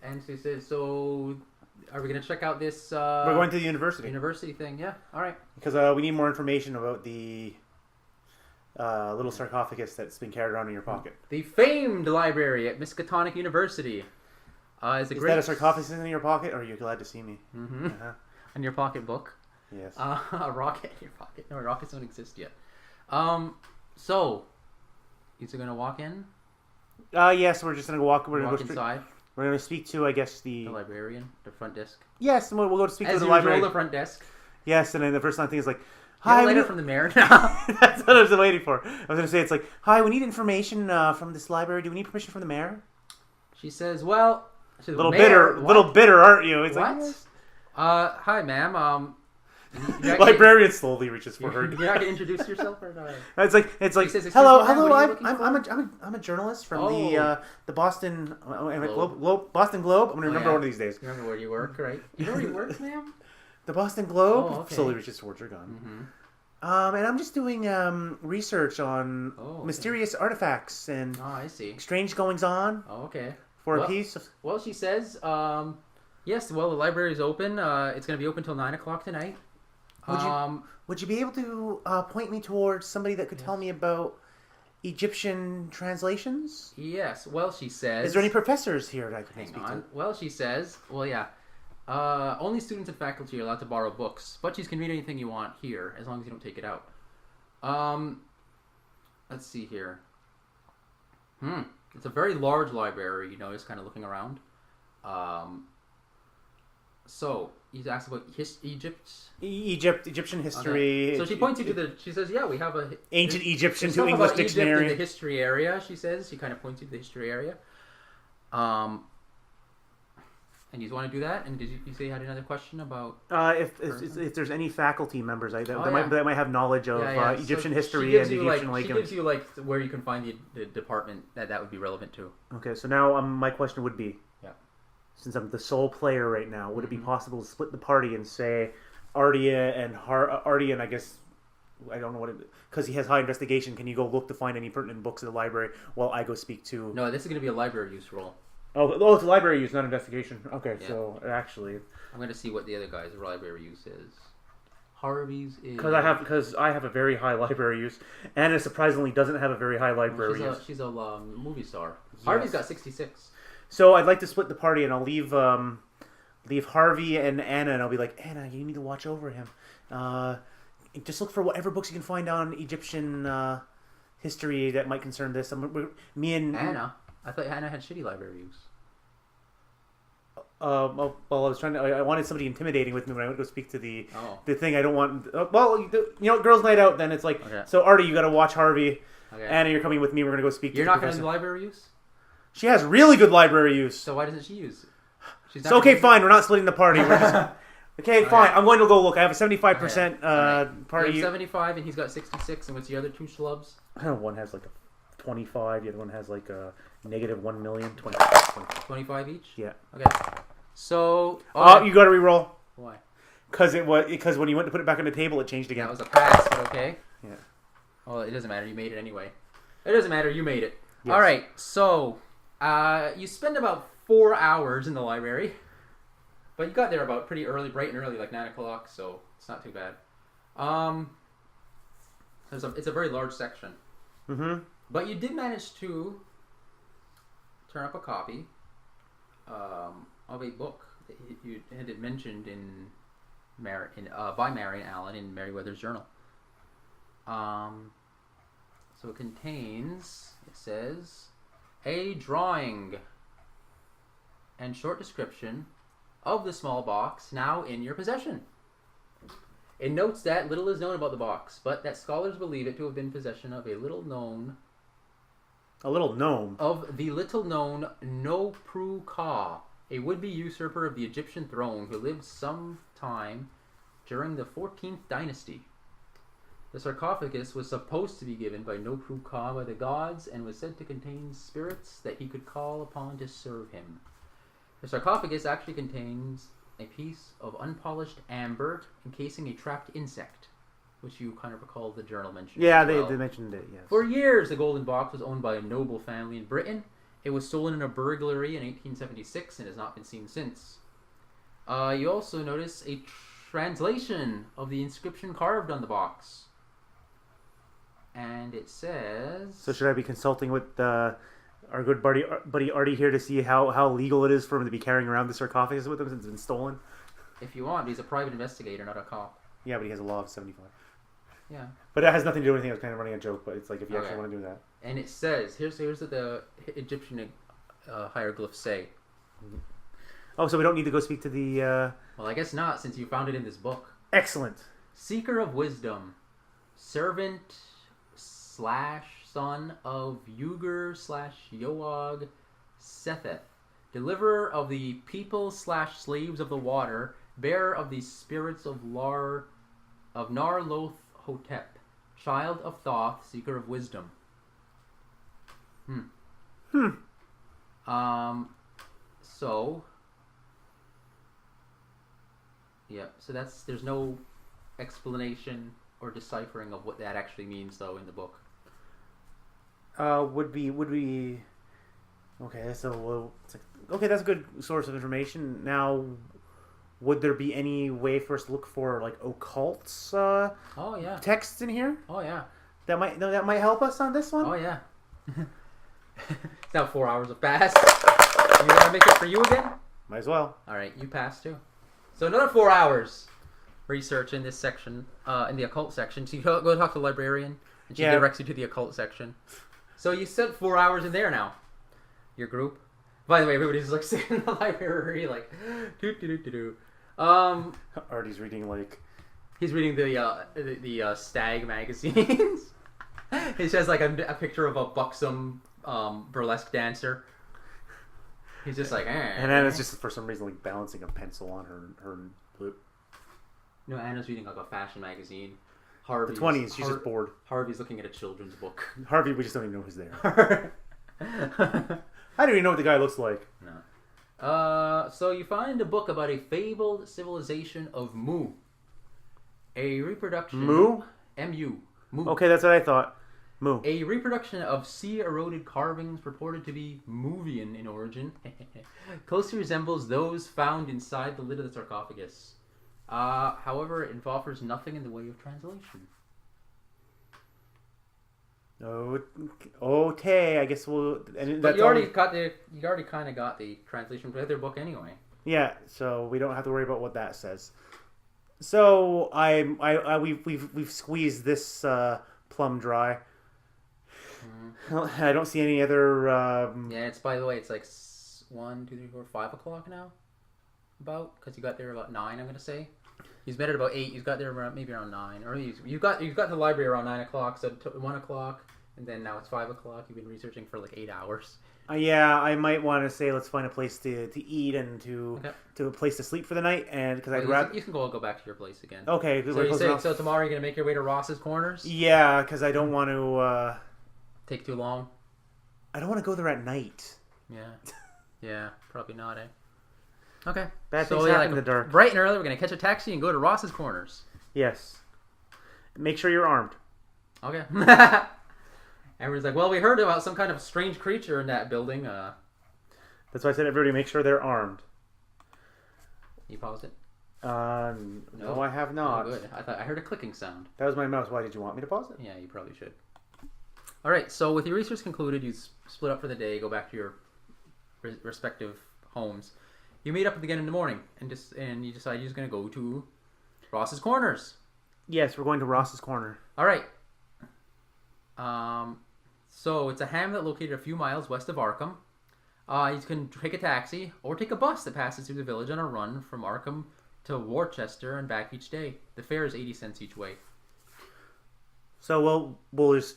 And she says, so are we going to check out this... We're going to the university. University thing, yeah. All right. Because we need more information about the little sarcophagus that's been carried around in your pocket. The famed library at Miskatonic University. Is that a sarcophagus in your pocket, or are you glad to see me? Mm-hmm. In your pocketbook. Yes. A rocket in your pocket. No, rockets don't exist yet. So, is it going to walk in? Yes, we're just going to walk. We're going to go inside. We're going to speak to, I guess, the librarian, the front desk. Yes, and we'll go to speak to the librarian. The front desk. Yes, and then the first thing is like, hi. Letter from the mayor. That's what I was waiting for. I was going to say, it's like, hi, we need information from this library. Do we need permission from the mayor? She says, well, a little bitter, aren't you? It's what? Like, yes. Hi, ma'am. Librarian slowly reaches for her. You're not gonna introduce yourself or not? It's like says, hello. I'm a journalist from the Boston Boston Globe. I'm gonna remember one of these days. You remember where you work, right? You know where you work, ma'am? The Boston Globe. Oh, okay. Slowly reaches towards her gun. Mm-hmm. And I'm just doing research on mysterious artifacts and I see. Strange goings on. Oh, okay. For a piece. Well, she says, yes. Well, the library is open. It's going to be open till 9 o'clock tonight. Would you be able to point me towards somebody that could tell me about Egyptian translations? Yes. Well, she says... Is there any professors here that I can speak to? Well, she says... Well, yeah. Only students and faculty are allowed to borrow books, but you can read anything you want here, as long as you don't take it out. Let's see here. It's a very large library, you know, just kind of looking around. So, you asked about Egyptian history. Okay. So she points you to the... She says, yeah, we have a... Ancient Egyptian to English dictionary. Egypt in the history area, she says. She kind of points you to the history area. And you want to do that? And did you say you had another question about... If there's any faculty members that might have knowledge of Egyptian history and Egyptian She gives you, like, where you can find the department that would be relevant to. Okay, so now my question would be... since I'm the sole player right now, would it be possible to split the party and say Artie and I guess, I don't know what it, because he has high investigation, can you go look to find any pertinent books in the library while I go speak to... No, this is going to be a library use roll. Oh, it's a library use, not investigation. Okay, yeah. So actually... I'm going to see what the other guy's library use is. Harvey's is... Because I have a very high library use. Anna surprisingly doesn't have a very high library use. She's a movie star. Yes. Harvey's got 66. So I'd like to split the party, and I'll leave Harvey and Anna, and I'll be like, Anna, you need to watch over him. Just look for whatever books you can find on Egyptian history that might concern this. Me and Anna. I thought Anna had shitty library use. Well, I was trying to. I wanted somebody intimidating with me when I went to go speak to the thing. I don't want. Well, you know, girls' night out. Then it's like, so Artie, you got to watch Harvey. Okay. Anna, you're coming with me. We're gonna go speak. You're to not going to do library use. She has really good library use. So why doesn't she use? She's not okay, fine. We're not splitting the party. We're just, okay, fine. I'm going to go look. I have a 75% party. You have 75, and he's got 66. And what's the other two schlubs? One has like a 25. The other one has like a negative 1 million. 25 each. Yeah. Okay. So. You got to re-roll. Why? Because when you went to put it back on the table, it changed again. That was a pass, but okay. Yeah. Well, it doesn't matter. You made it anyway. It doesn't matter. You made it. Yes. All right. So. You spend about 4 hours in the library, but you got there about pretty early, bright and early, like 9 o'clock, so it's not too bad. It's a very large section. Mm-hmm. But you did manage to turn up a copy of a book that you had mentioned by Marion Allen in Merriweather's journal. So it contains, it says... a drawing and short description of the small box now in your possession. It notes that little is known about the box, but that scholars believe it to have been possession of the little known No-Pru-Ka, a would-be usurper of the Egyptian throne who lived sometime during the 14th dynasty. The sarcophagus was supposed to be given by No-Pru-Ka by the gods and was said to contain spirits that he could call upon to serve him. The sarcophagus actually contains a piece of unpolished amber encasing a trapped insect, which you kind of recall the journal mentioned. Yeah, they mentioned it, yes. For years, the golden box was owned by a noble family in Britain. It was stolen in a burglary in 1876 and has not been seen since. You also notice a translation of the inscription carved on the box. And it says... So should I be consulting with our good buddy Artie here to see how legal it is for him to be carrying around the sarcophagus with him since it's been stolen? If you want, he's a private investigator, not a cop. Yeah, but he has a law of 75. Yeah. But it has nothing to do with anything. I was kind of running a joke, but it's like if you actually want to do that. And it says, here's what the Egyptian hieroglyphs say. Oh, so we don't need to go speak to the... Well, I guess not, since you found it in this book. Excellent. Seeker of wisdom. Servant... son of Uger/Yoag Setheth, deliverer of the people/slaves of the water, bearer of the spirits of Nar-Loth Hotep, child of Thoth, seeker of wisdom. So there's no explanation or deciphering of what that actually means, though, in the book. Would be okay. So that's a good source of information. Now, would there be any way for us to look for like occult Oh yeah. texts in here Oh yeah. that might help us on this one? Oh yeah. Now 4 hours have passed. You gonna make it for you again? Might as well. All right, you passed too. So another 4 hours research in this section, in the occult section. So you go talk to the librarian, and she directs you to the occult section. So you spent 4 hours in there now. Your group. By the way, everybody's like sitting in the library, like, do. Artie's reading like. He's reading the Stag magazines. He says like a picture of a buxom burlesque dancer. He's just like, And Anna's just for some reason like balancing a pencil on her lip. No, Anna's reading like a fashion magazine. Harvey's, the 20s, she's just bored. Harvey's looking at a children's book. Harvey, we just don't even know who's there. I don't even know what the guy looks like. No. So you find a book about a fabled civilization of Mu. A reproduction... Mu? M-U. Mu. Okay, that's what I thought. Mu. A reproduction of sea-eroded carvings purported to be Muvian in origin. Closely resembles those found inside the lid of the sarcophagus. However, it offers nothing in the way of translation. Okay, I guess we'll. And But you already kind of got the translation for their book anyway. Yeah, so we don't have to worry about what that says. So we've squeezed this plum dry. I don't see any other. Yeah, it's by the way, it's like 1, 2, 3, 4, 5 o'clock now. About because you got there about 9. I'm gonna say. He's met at about 8. He's got there maybe around 9, or you got to the library around 9 o'clock. So 1 o'clock, and then now it's 5 o'clock. You've been researching for like 8 hours. Yeah, I might want to say let's find a place to eat and to a place to sleep for the night, and because I'd rather you can go back to your place again. Okay, so tomorrow you're gonna make your way to Ross's Corners. Yeah, because I don't want to take too long. I don't want to go there at night. Yeah, probably not. Okay. Bad things happen in the dark. Bright and early, we're gonna catch a taxi and go to Ross's Corners. Yes. Make sure you're armed. Okay. Everyone's like, well, we heard about some kind of strange creature in that building. That's why I said everybody make sure they're armed. You paused it? No, I have not. Oh, good. I heard a clicking sound. That was my mouse. Why did you want me to pause it? Yeah, you probably should. All right. So with your research concluded, you split up for the day, go back to your respective homes. You meet up again in the morning, and you decide you're just gonna go to Ross's Corners. Yes, we're going to Ross's Corner. All right. So it's a hamlet located a few miles west of Arkham. You can take a taxi or take a bus that passes through the village on a run from Arkham to Worcester and back each day. The fare is 80 cents each way. So we'll just.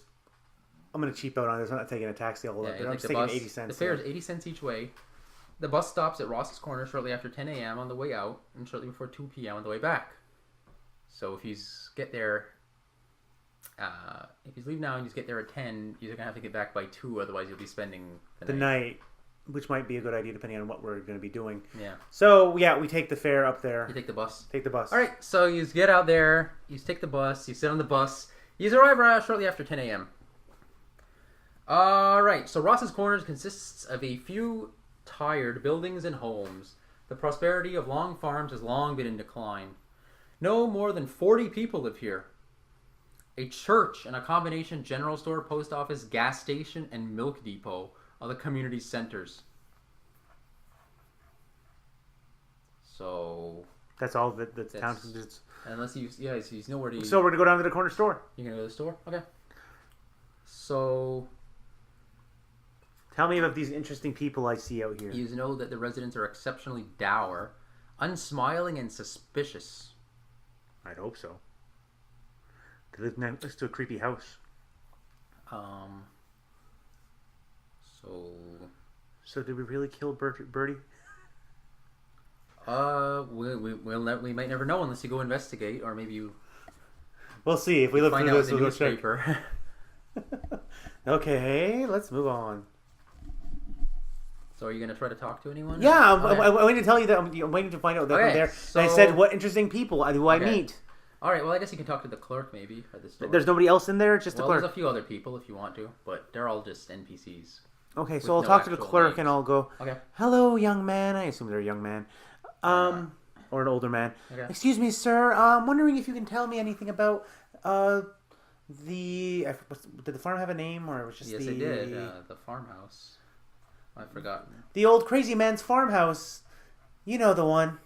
I'm gonna cheap out on this. I'm not taking a taxi all the way. I'm just taking 80 cents. The fare is 80 cents each way. The bus stops at Ross's Corner shortly after 10 a.m. on the way out and shortly before 2 p.m. on the way back. So if you get there, if you leave now and you get there at 10, you're gonna have to get back by 2. Otherwise, you'll be spending the night, which might be a good idea depending on what we're going to be doing. Yeah. So yeah, we take the fare up there. You take the bus. Take the bus. All right. So you get out there. You take the bus. You sit on the bus. You arrive shortly after 10 a.m. All right. So Ross's Corners consists of a few tired buildings and homes. The prosperity of long farms has long been in decline. No more than 40 people live here. A church and a combination general store, post office, gas station, and milk depot are the community centers. So that's all that the town can do. Unless he's nowhere to. So we're gonna go down to the corner store. You're gonna go to the store, okay? So tell me about these interesting people I see out here. You know that the residents are exceptionally dour, unsmiling, and suspicious. I'd hope so. They live next to a creepy house. So did we really kill Birdie? We might never know unless you go investigate, or maybe you. We'll see if we live through this. We'll go check. Okay, let's move on. So are you gonna try to talk to anyone? Yeah, I'm waiting to tell you that I'm waiting to find out that I'm there. So... And I said, what interesting people do I meet? All right, well, I guess you can talk to the clerk maybe at the store. There's nobody else in there, just the clerk. There's a few other people if you want to, but they're all just NPCs. Okay, so I'll talk to the clerk and I'll go, hello, young man. I assume they're a young man. Or or an older man. Okay. Excuse me, sir. I'm wondering if you can tell me anything about did the farm have a name, or it was just Yes, they did. The farmhouse. I've forgotten. The old crazy man's farmhouse. You know the one.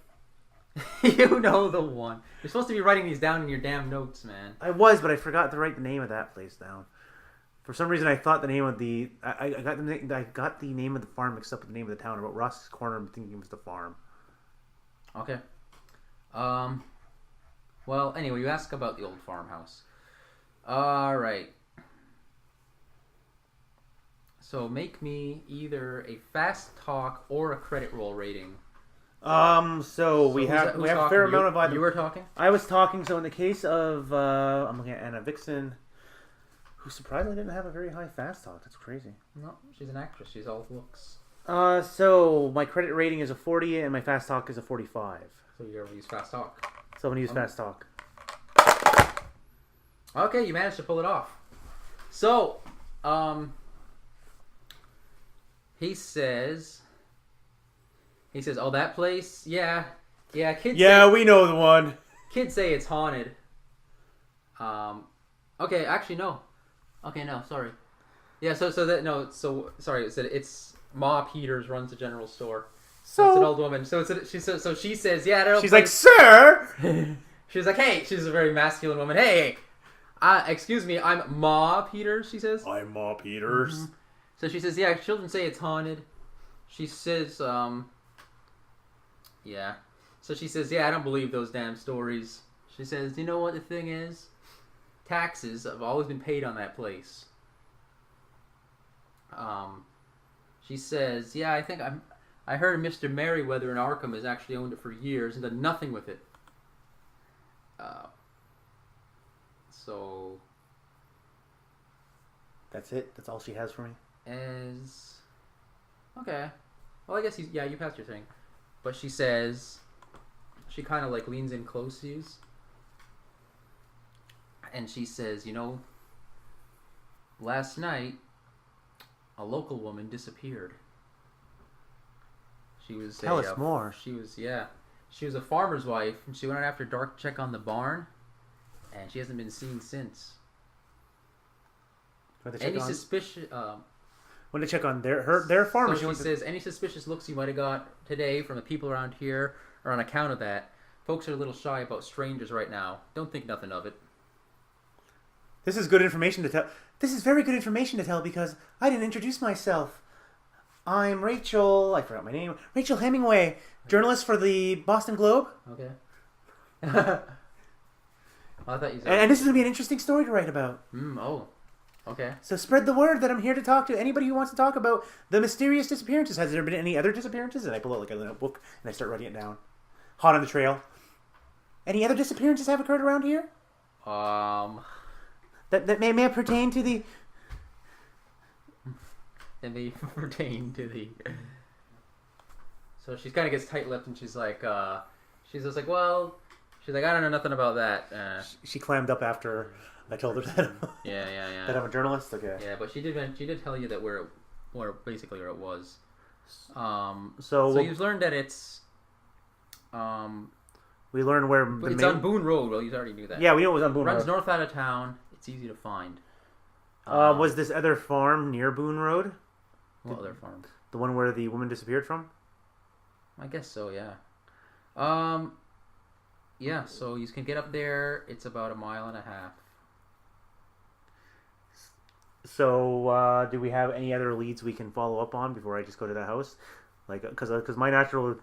You know the one. You're supposed to be writing these down in your damn notes, man. I was, but I forgot to write the name of that place down. For some reason, I thought the name of the I got the name of the farm mixed up with the name of the town. About Ross's Corner, I'm thinking it was the farm. Okay. Well, anyway, you ask about the old farmhouse. All right. So make me either a fast talk or a credit roll rating. So we have a fair amount of either. You were talking? I was talking. So in the case of I'm looking at Anna Vixen, who surprisingly didn't have a very high fast talk. That's crazy. No, she's an actress. She's all looks. So my credit rating is a 40 and my fast talk is a 45. So you're going to use fast talk. So I'm gonna use fast talk. Okay, you managed to pull it off. So, he says, oh, that place? Yeah, kids say, we know the one. kids say it's haunted. Okay, actually, no. Okay, no, sorry. Yeah, sorry, it said it's Ma Peters runs the general store. So it's an old woman. She says, yeah, I don't know. She's like, sir! She's like, hey, she's a very masculine woman. Hey, excuse me, I'm Ma Peters, she says. I'm Ma Peters. Mm-hmm. So she says, yeah, children say it's haunted. She says, yeah. So she says, yeah, I don't believe those damn stories. She says, you know what the thing is? Taxes have always been paid on that place. She says, yeah, I heard Mr. Merriweather in Arkham has actually owned it for years and done nothing with it. So That's it? That's all she has for me? Okay. Well, I guess you passed your thing. But she says, she kind of like leans in close to you. And she says, you know, last night, a local woman disappeared. She was Tell us more. She was a farmer's wife, and she went out after dark to check on the barn, and she hasn't been seen since. Any suspicion? When to check on their farm? So she says, any suspicious looks you might have got today from the people around here are on account of that. Folks are a little shy about strangers right now. Don't think nothing of it. This is good information to tell. This is very good information to tell because I didn't introduce myself. I'm Rachel. I forgot my name. Rachel Hemingway, journalist for the Boston Globe. Okay. Well, I thought you said. And this is gonna be an interesting story to write about. Oh. Okay. So spread the word that I'm here to talk to anybody who wants to talk about the mysterious disappearances. Has there been any other disappearances? And I pull out like a notebook and I start writing it down. Hot on the trail. Any other disappearances have occurred around here? That may pertain to the. And they pertain to the. So she kind of gets tight-lipped and she's just like, well, she's like, I don't know nothing about that. She clammed up after I told her that. Yeah. That I'm a journalist. Okay. Yeah, but she did tell you that where it was. So you've learned that it's. We learned where. But it's on Boone Road. Well, you already knew that. Yeah, we know it was on Boone Road. Runs north out of town. It's easy to find. Was this other farm near Boone Road? What other farm? The one where the woman disappeared from? I guess so, yeah. Yeah, so you can get up there. It's about 1.5 miles. So, do we have any other leads we can follow up on before I just go to that house? Like, because my natural,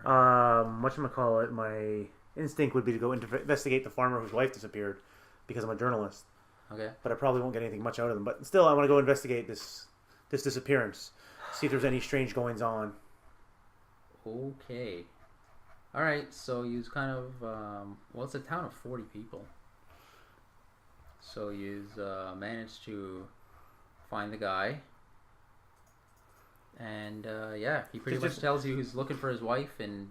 whatchamacallit, my instinct would be to go investigate the farmer whose wife disappeared because I'm a journalist. Okay. But I probably won't get anything much out of them. But still, I want to go investigate this disappearance. See if there's any strange goings on. Okay. All right. So you kind of well, it's a town of 40 people. So you managed to find the guy, and he pretty much tells you he's looking for his wife. And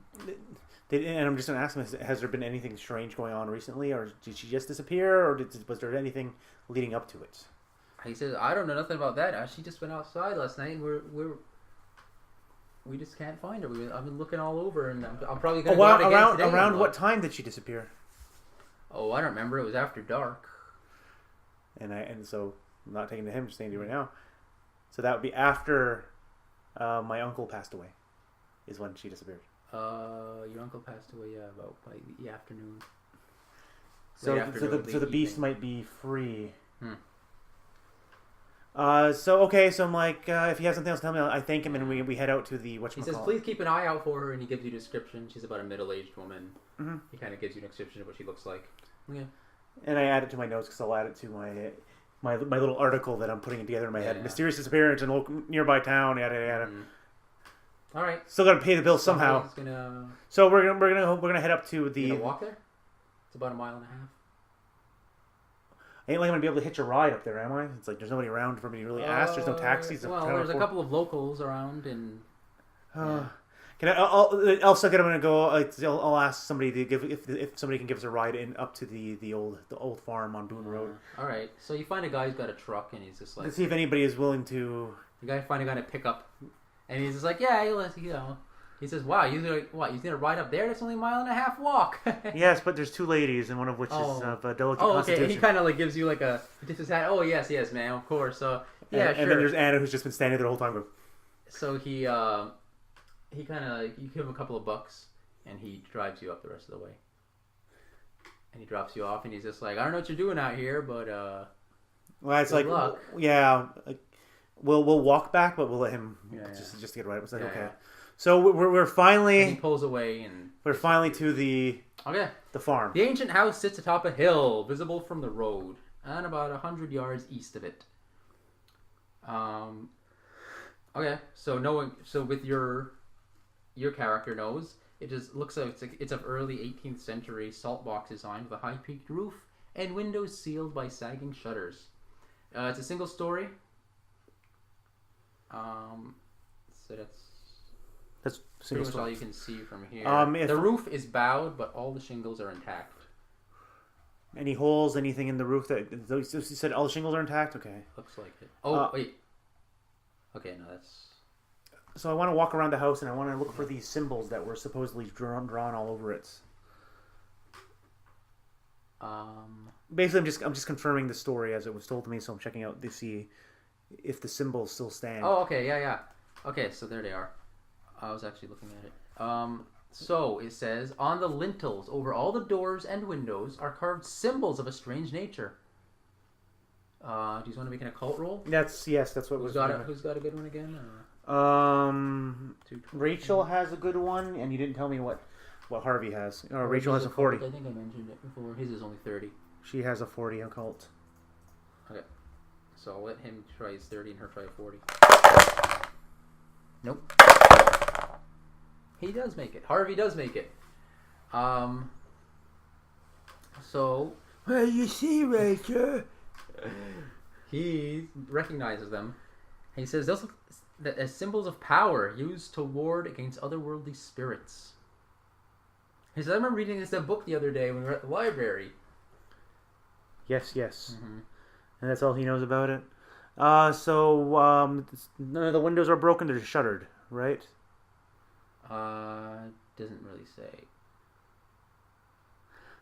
I'm just going to ask him: has there been anything strange going on recently, or did she just disappear, or was there anything leading up to it? He says, I don't know nothing about that. She just went outside last night, and we just can't find her. I've been looking all over, and I'm probably going to Oh, go out again today. Around what time did she disappear? Oh, I don't remember. It was after dark. And so I'm not taking to him, just saying to you right now. So that would be after my uncle passed away, is when she disappeared. Your uncle passed away, about by the afternoon. So the beast might be free. Hmm. So I'm like, if he has something else to tell me, I thank him, and we head out to the whatchamacallit. He says, please keep an eye out for her, and he gives you a description. She's about a middle-aged woman. Mm-hmm. He kind of gives you a description of what she looks like. Yeah. And I add it to my notes because I'll add it to my little article that I'm putting together in my head. Yeah. Mysterious disappearance in local nearby town. Yada yada. All right. Still got to pay the bill somehow. So we're gonna head up to the. You gonna walk there? It's about a mile and a half. I ain't like I'm gonna be able to hitch a ride up there, am I? It's like there's nobody around for me to really ask. There's no taxis. Well, there's a couple of locals around, and I'll suck it. I'm gonna go. I'll ask somebody to give if somebody can give us a ride up to the old farm on Boone Road. All right. So you find a guy who's got a truck, and he's just like. Let's see if anybody is willing to. Find a guy to pick up, and he's just like, yeah, He says, wow, you're gonna ride up there? That's only a mile and a half walk. Yes, but there's two ladies, and one of which is of a delicate okay. constitution. And he kind of like gives you like a tips his hat. Oh yes, man, of course. So yeah, and then there's Anna, who's just been standing there the whole time. So he kind of you give him a couple of bucks, and he drives you up the rest of the way. And he drops you off, and he's just like, I don't know what you're doing out here, but well, it's good like luck. Yeah, we'll walk back, but we'll let him just to get right. It was like okay. So we're finally. And he pulls away, and we're finally to the farm. The ancient house sits atop a hill, visible from the road, and about 100 yards east of it. Okay, so with your character knows, it just looks like it's of early 18th century salt box design with a high peaked roof and windows sealed by sagging shutters. It's a single story. So that's pretty much all you can see from here. The roof is bowed, but all the shingles are intact. Any holes? Anything in the roof that you said all the shingles are intact? Okay. Looks like it. Oh wait. Okay, no, that's. So I want to walk around the house and I want to look for these symbols that were supposedly drawn all over it. Basically, I'm just confirming the story as it was told to me. So I'm checking out to see if the symbols still stand. Oh, okay, yeah. Okay, so there they are. I was actually looking at it. So it says, on the lintels over all the doors and windows are carved symbols of a strange nature. Do you want to make an occult roll? That's what Who's got a good one again? Rachel has a good one, and you didn't tell me what Harvey has. Rachel has a 40. I think I mentioned it before. His is only 30. She has a 40 occult. Okay. So I'll let him try his 30 and her try 40. Nope. He does make it. Harvey does make it. So. Well, you see, Rachel. He recognizes them. He says those look as symbols of power used to ward against otherworldly spirits. He says, I remember reading this book the other day when we were at the library. Yes. Mm-hmm. And that's all he knows about it. So none of the windows are broken; they're shuttered, right? Doesn't really say.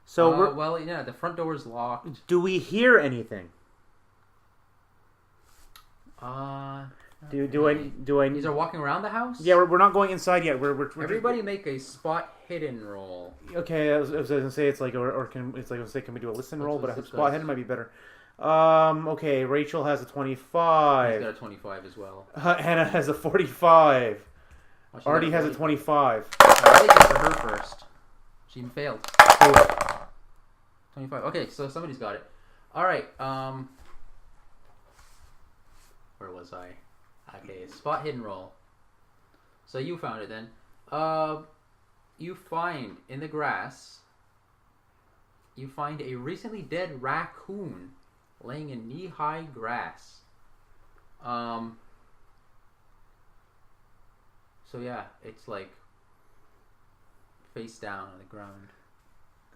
So the front door is locked. Do we hear anything? Do I? These are walking around the house. Yeah, we're not going inside yet. We're Everybody make a spot hidden roll. Okay, I was gonna say it's like can we do a listen roll? But a spot hidden might be better. Okay, Rachel has a 25. He's got a 25 as well. Hannah has a 45. Artie has a 25. I think it's for her first. She failed. 25. Okay, so somebody's got it. All right. Where was I? Okay, spot hidden roll. So you found it then. You find in the grass. You find a recently dead raccoon laying in knee-high grass. So yeah, it's like face down on the ground.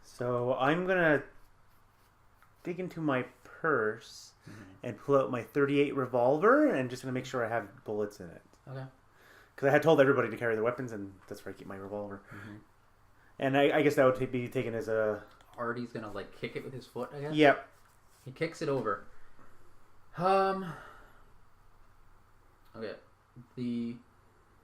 So I'm gonna dig into my purse and pull out my .38 revolver and just gonna make sure I have bullets in it. Okay. Because I had told everybody to carry their weapons, and that's where I keep my revolver. Mm-hmm. And I guess that would be taken as a... Artie's gonna like kick it with his foot, I guess? Yep. He kicks it over. Okay. The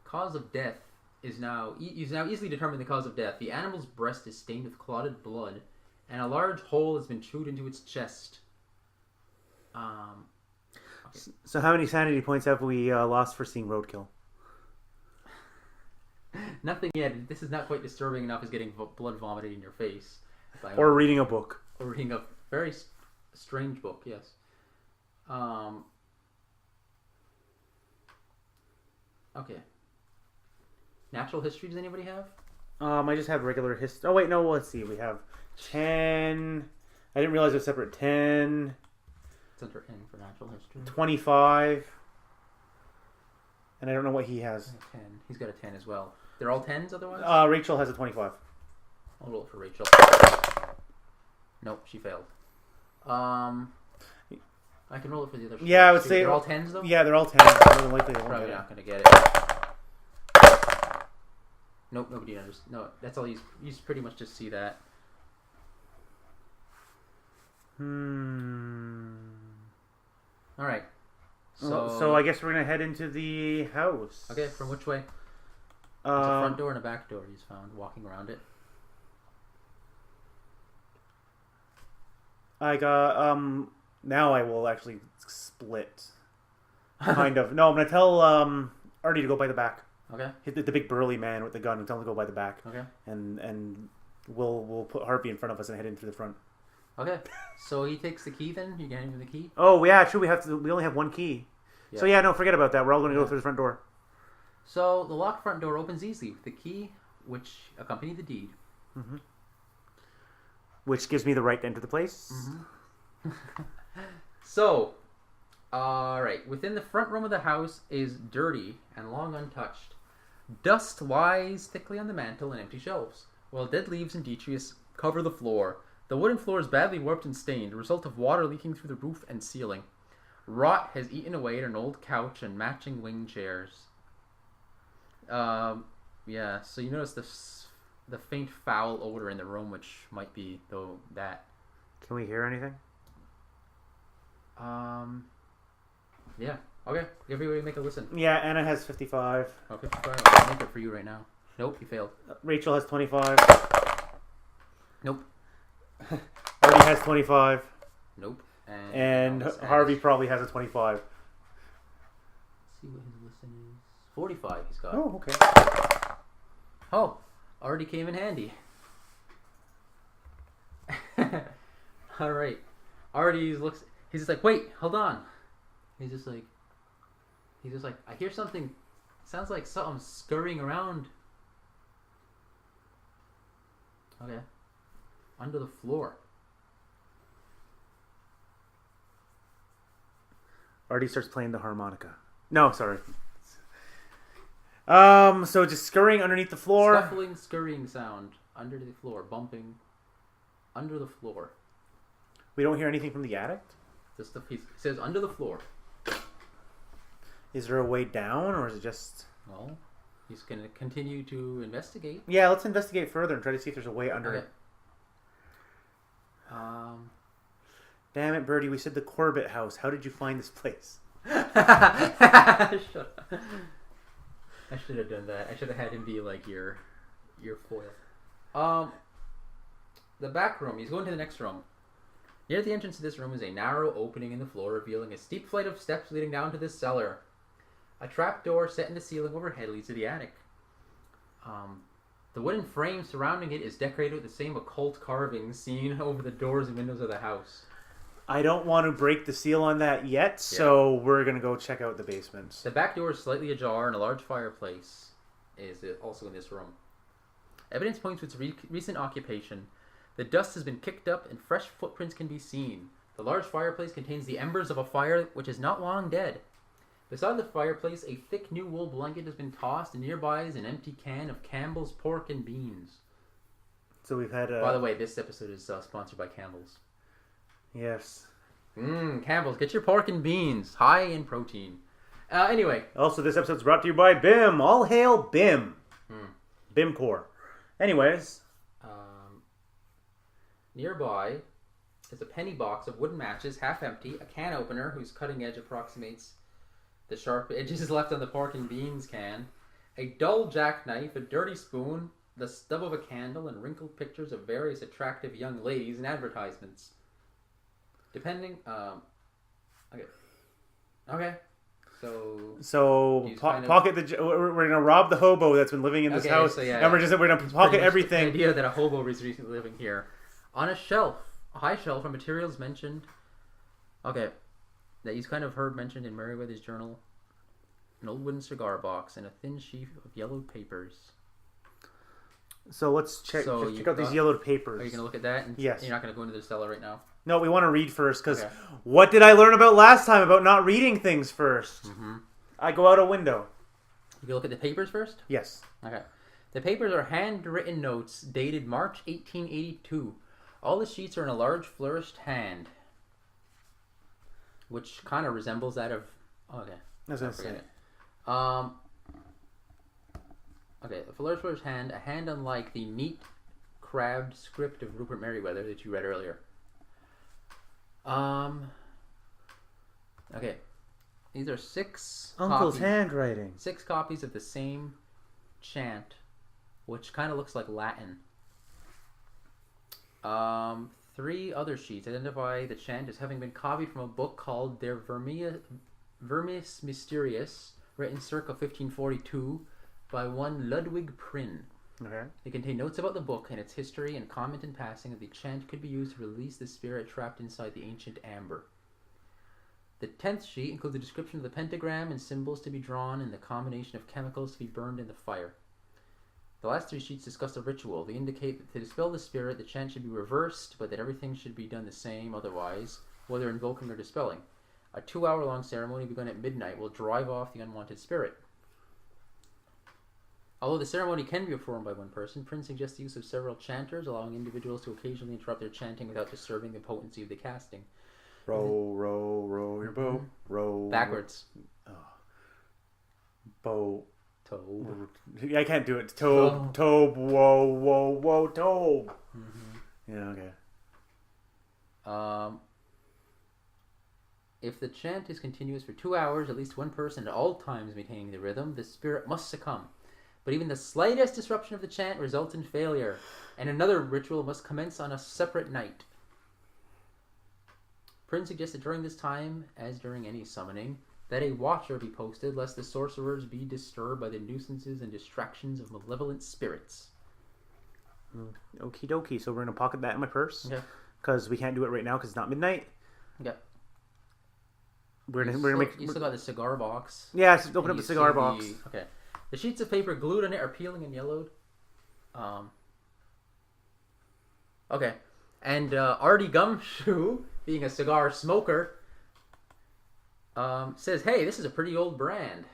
cause of death is now easily determined. The cause of death. The animal's breast is stained with clotted blood, and a large hole has been chewed into its chest. Okay. So how many sanity points have we lost for seeing roadkill? Nothing yet. This is not quite disturbing enough as getting blood vomited in your face. Or reading a book. Or reading a very strange book, yes. Okay. Natural history, does anybody have? I just have regular history. Oh, wait, no, let's see. We have 10. I didn't realize it was separate. 10. It's under N for natural history. 25. And I don't know what he has. 10. He's got a 10 as well. They're all 10s otherwise? Rachel has a 25. I'll roll it for Rachel. Nope, she failed. I can roll it for the other. Yeah, I would say they're all 10s though. Yeah, they're all 10s. More than likely, they won't Probably get not going to get it. Nope, nobody understands. No, that's all. You pretty much just see that. All right. So I guess we're gonna head into the house. Okay, from which way? There's a front door and a back door he's found walking around it. I got now I will actually split. Kind of. No, I'm gonna tell Artie to go by the back. Okay. Hit the big burly man with the gun and tell him to go by the back. Okay. And we'll put Harvey in front of us and head in through the front. Okay. So he takes the key then? You get him the key? Oh yeah, true. We only have one key. Yeah. So yeah, no, forget about that. We're all gonna go through the front door. So the locked front door opens easily with the key, which accompanied the deed. Mm-hmm. Which gives me the right to enter the place. Mm-hmm. So, alright. Within the front room of the house is dirty and long untouched. Dust lies thickly on the mantel and empty shelves, while dead leaves and detritus cover the floor. The wooden floor is badly warped and stained, a result of water leaking through the roof and ceiling. Rot has eaten away at an old couch and matching wing chairs. Yeah, so you notice the faint foul odor in the room, which might be that. Can we hear anything? Yeah. Okay. Everybody make a listen. Yeah, Anna has 55. Oh, 55. I'll make it for you right now. Nope, you failed. Rachel has 25. Nope. Artie has 25. Nope. And Harvey probably has a 25. Let's see what his listen is. 45 he's got. Oh, okay. Oh, already came in handy. Alright. Artie looks... He's just like, wait, hold on. He's just like, I hear something. Sounds like something scurrying around. Okay. Under the floor. Artie starts playing the harmonica. No, sorry. So just scurrying underneath the floor. Scuffling, scurrying sound under the floor, bumping under the floor. We don't hear anything from the attic? He says under the floor. Is there a way down, or is it just... Well, he's going to continue to investigate. Yeah, let's investigate further and try to see if there's a way under it. Damn it, Birdie, we said the Corbett house. How did you find this place? Shut up. I should have done that. I should have had him be like your foil. The back room. He's going to the next room. Near the entrance to this room is a narrow opening in the floor, revealing a steep flight of steps leading down to this cellar. A trap door set in the ceiling overhead leads to the attic. The wooden frame surrounding it is decorated with the same occult carvings seen over the doors and windows of the house. I don't want to break the seal on that yet, so we're going to go check out the basement. The back door is slightly ajar, and a large fireplace is also in this room. Evidence points to its recent occupation. The dust has been kicked up, and fresh footprints can be seen. The large fireplace contains the embers of a fire which is not long dead. Beside the fireplace, a thick new wool blanket has been tossed, and nearby is an empty can of Campbell's pork and beans. So we've had By the way, this episode is sponsored by Campbell's. Yes. Campbell's, get your pork and beans, high in protein. Anyway. Also, this episode's brought to you by BIM. All hail BIM. BIM Core. Anyways. Nearby is a penny box of wooden matches, half empty, a can opener whose cutting edge approximates the sharp edges left on the pork and beans can, a dull jackknife, a dirty spoon, the stub of a candle, and wrinkled pictures of various attractive young ladies in advertisements. Depending... Okay. So pocket the... We're going to rob the hobo that's been living in this house. So and we're going to pocket everything. The idea that a hobo is recently living here. On a shelf, a high shelf, are materials mentioned... Okay. That he's kind of heard mentioned in Merriweather's journal. An old wooden cigar box and a thin sheaf of yellowed papers. So let's check out these yellowed papers. Are you going to look at that? Yes. You're not going to go into the cellar right now? No, we want to read first, because what did I learn about last time about not reading things first? Mm-hmm. I go out a window. You look at the papers first? Yes. Okay. The papers are handwritten notes dated March 1882. All the sheets are in a large flourished hand, which kind of resembles that of... Okay. I was going to say it. Okay, the flourished hand, a hand unlike the neat, crabbed script of Rupert Merriweather that you read earlier. Okay. These are 6 Uncle's copies, handwriting. 6 copies of the same chant, which kind of looks like Latin. 3 other sheets identify the chant as having been copied from a book called Der Vermis Mysterious, written circa 1542 by one Ludwig Prynne. Okay. They contain notes about the book and its history, and comment in passing that the chant could be used to release the spirit trapped inside the ancient amber. The 10th sheet includes a description of the pentagram and symbols to be drawn and the combination of chemicals to be burned in the fire. The last 3 sheets discuss a ritual. They indicate that to dispel the spirit, the chant should be reversed, but that everything should be done the same otherwise, whether invoking or dispelling. A 2-hour-long ceremony begun at midnight will drive off the unwanted spirit. Although the ceremony can be performed by one person, Prynne suggests the use of several chanters, allowing individuals to occasionally interrupt their chanting without disturbing the potency of the casting. Row, row, row your boat. Row. Backwards. Boat. Tobe. I can't do it. Tobe. Tobe. Whoa, whoa, whoa, Tobe. Mm-hmm. Yeah, okay. If the chant is continuous for 2 hours, at least one person at all times maintaining the rhythm, the spirit must succumb. But even the slightest disruption of the chant results in failure, and another ritual must commence on a separate night. Prynne suggests that during this time, as during any summoning, that a watcher be posted, lest the sorcerers be disturbed by the nuisances and distractions of malevolent spirits. Okie dokie. So we're going to pocket that in my purse. Okay. Because we can't do it right now because it's not midnight. Okay. We're gonna make. You still got the cigar box. Yeah, just open up the cigar box. Okay. The sheets of paper glued on it are peeling and yellowed. Okay. And Artie Gumshoe, being a cigar smoker, says, hey, this is a pretty old brand.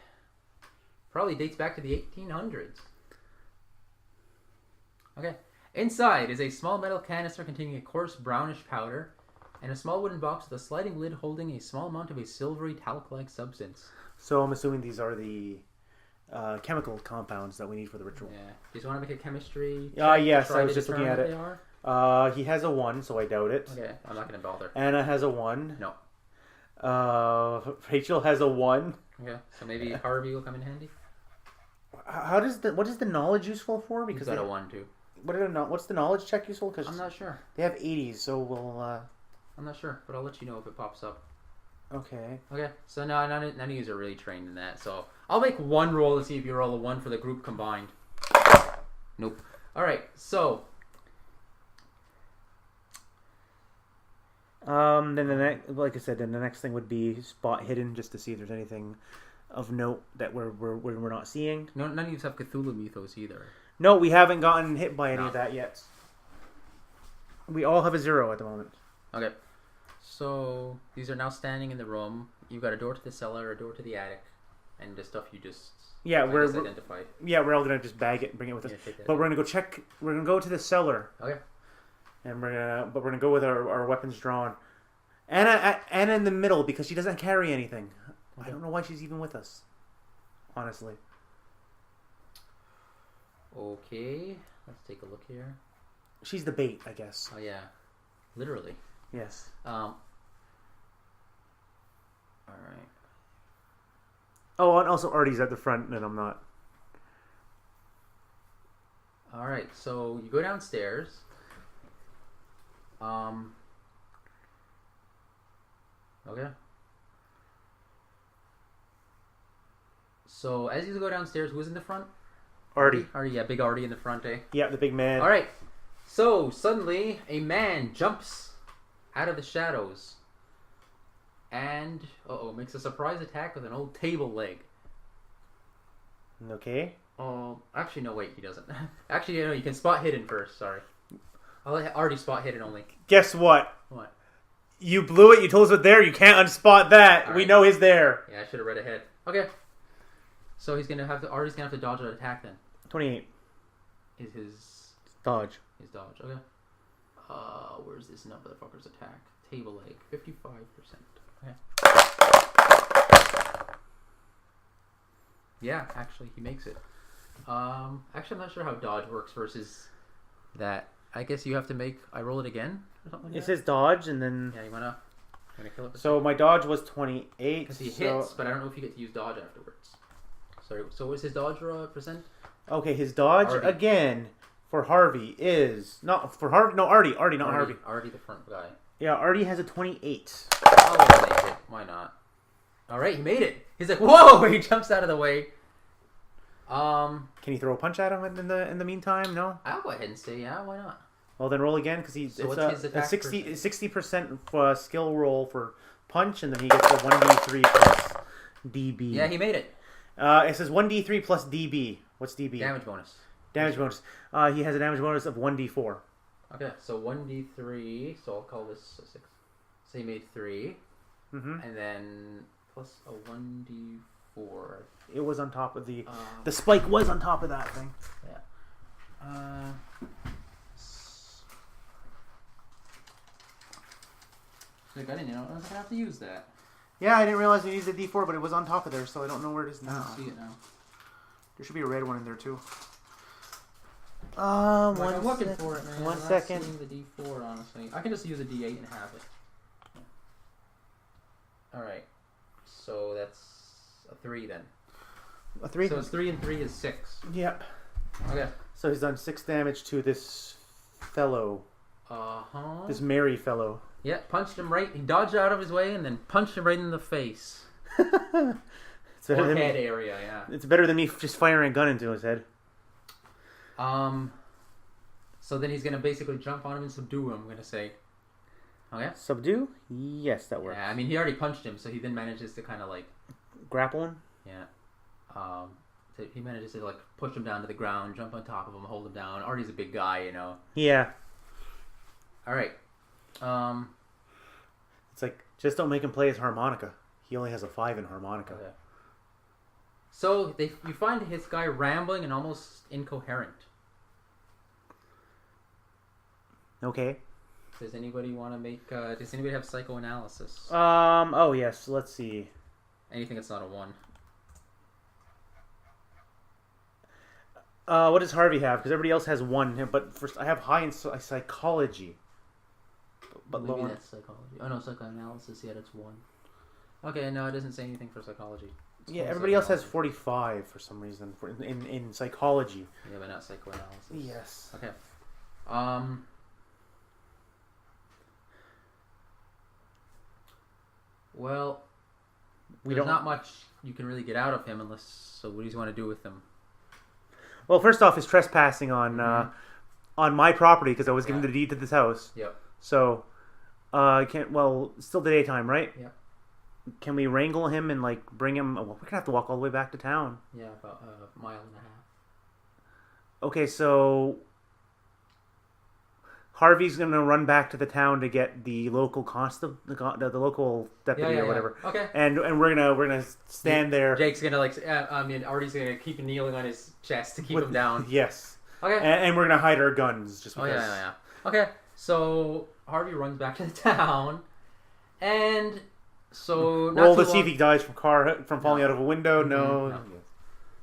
Probably dates back to the 1800s. Okay. Inside is a small metal canister containing a coarse brownish powder and a small wooden box with a sliding lid holding a small amount of a silvery talc-like substance. So I'm assuming these are the chemical compounds that we need for the ritual. Yeah. Do you want to make a chemistry check? Yes, I was just looking at it. He has a 1, so I doubt it. Okay, I'm not going to bother. Anna has a 1. No. Rachel has a 1. Okay, so maybe Harvey will come in handy. What is the knowledge useful for? Because he's got a 1 too. What's the knowledge check useful? Because I'm not sure. They have 80s, so we'll. I'm not sure, but I'll let you know if it pops up. Okay. Okay, so no, none of you are really trained in that, so I'll make 1 roll to see if you roll a 1 for the group combined. Nope. All right, so. Then like I said, then the next thing would be spot hidden, just to see if there's anything of note that we're not seeing. No, none of you have Cthulhu mythos either. No, we haven't gotten hit by any of that yet. We all have a 0 at the moment. Okay, so these are now standing in the room. You've got a door to the cellar, a door to the attic, and the stuff you just we're identified. Yeah, we're all gonna just bag it and bring it with us. But we're gonna go check. We're gonna go to the cellar. Okay. And we're gonna go with our weapons drawn. Anna in the middle because she doesn't carry anything. I don't know why she's even with us. Honestly. Okay, let's take a look here. She's the bait, I guess. Oh yeah, literally. Yes. All right. Oh, and also Artie's at the front, and I'm not. All right. So you go downstairs. Okay. So as you go downstairs, who's in the front? Artie. Artie, yeah, big Artie in the front, eh? Yeah, the big man. All right. So suddenly, a man jumps out of the shadows, and makes a surprise attack with an old table leg. Okay. Actually, no, wait, he doesn't. Actually, no, you can spot hidden first. Sorry, I'll let Artie spot hidden only. Guess what? What? You blew it. You told us it's there. You can't unspot that. All We right. know he's there. Yeah, I should have read ahead. Okay. So Artie's gonna have to dodge an attack then. 28. Is his Dodge. dodge? Okay. Where's this motherfucker's attack? Table leg, 55%. Okay. Yeah, actually, he makes it. Actually, I'm not sure how dodge works versus that. I guess you have to make. I roll it again or something like It that. says dodge, and then. Yeah, you wanna kill it. So my dodge was 28. Because he hits, but I don't know if you get to use dodge afterwards. Sorry. So what's his dodge percent? Okay, his dodge Artie. again for Harvey is not for Harvey. No, Artie, not Harvey. Artie, the front guy. Yeah, Artie has a 28. I'll make it. Why not? All right, he made it. He's like, whoa! He jumps out of the way. Can you throw a punch at him in the meantime? No. I'll go ahead and say yeah. Why not? Well, then roll again because So what's his a attack 60% skill roll for punch, and then he gets a 1d3 plus DB. Yeah, he made it. It says 1d3 plus DB. What's DB? Damage bonus. Damage bonus. He has a damage bonus of 1d4. Okay, so 1d3. So I'll call this a 6. So he made 3, and then plus a 1d4. It was on top of the spike was on top of that thing. Yeah. Like, I didn't know I was gonna have to use that. Yeah, I didn't realize you needed a d4, but it was on top of there, so I don't know where it is I now. don't see it now. There should be a red one in there too. I'm looking for it, man. One I'm second. not seeing the D4, honestly. I can just use a D8 and have it. Alright. So that's a 3 then. A 3? So it's 3 and 3 is 6. Yep. Okay. So he's done 6 damage to this fellow. Uh-huh. This merry fellow. Yeah, punched him right. He dodged out of his way and then punched him right in the face. It's better than Forehead me. area, yeah. It's better than me just firing a gun into his head. So then he's gonna basically jump on him and subdue him, I'm gonna say. Okay? Subdue? Yes, that works. Yeah, I mean, he already punched him, so he then manages to kind of like... Grapple him? Yeah. So he manages to like push him down to the ground, jump on top of him, hold him down. Artie's a big guy, you know. Yeah. Alright. It's like, just don't make him play his harmonica. He only has a 5 in harmonica. Okay. So you find his guy rambling and almost incoherent. Okay. Does anybody want to make? Does anybody have psychoanalysis? Oh yes. Let's see. Anything that's not a 1. What does Harvey have? Because everybody else has 1. But first, I have high in psychology. But Maybe low. that's psychology. Oh no, psychoanalysis. Yeah, that's 1. Okay, no, it doesn't say anything for psychology. It's Yeah, called everybody else has psychology. 45 for some reason in psychology. Yeah, but not psychoanalysis. Yes. Okay. Well, there's not much you can really get out of him unless. So, what do you want to do with him? Well, first off, is trespassing on my property because I was given Yeah. the deed to this house. Yep. So, can't. Well, still the daytime, right? Yep. Can we wrangle him and like bring him? Well, we're gonna have to walk all the way back to town. Yeah, about a mile and a half. Okay, so Harvey's gonna run back to the town to get the local constable, the local deputy or whatever. Okay. And we're gonna stand there. Jake's gonna Artie's gonna keep kneeling on his chest to keep him down. Yes. Okay. And we're gonna hide our guns just because. Yeah. Okay, so Harvey runs back to the town, and So not Roll too to see if long- he dies from falling out of a window. No. No.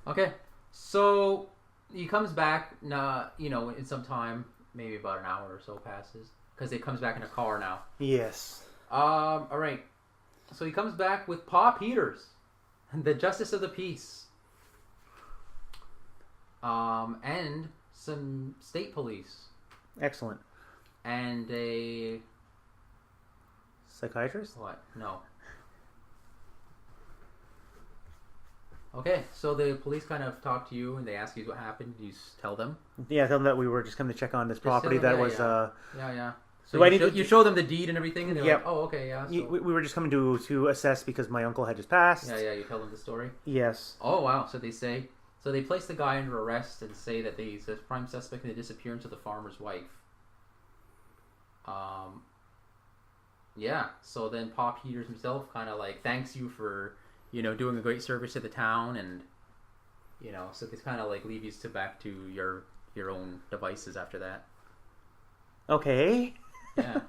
Okay, so he comes back. In some time, maybe about an hour or so passes, because he comes back in a car now. Yes. All right. So he comes back with Pa Peters, the Justice of the Peace, and some state police, Excellent. and a Psychiatrist? what? No. Okay, so the police kind of talk to you and they ask you what happened. You tell them. Yeah, tell them that we were just coming to check on this property tell them, that was. Yeah. So Do I you, need show, to- you show them the deed and everything, and they're Yep. like, "Oh, okay, yeah." So, We were just coming to assess because my uncle had just passed. yeah. You tell them the story. Yes. Oh wow! So they place the guy under arrest and say that he's the prime suspect in the disappearance of the farmer's wife. Yeah. So then Pa Peters himself kind of like thanks you for doing a great service to the town, and so they kind of like leave you back to your own devices after that. Okay. Yeah.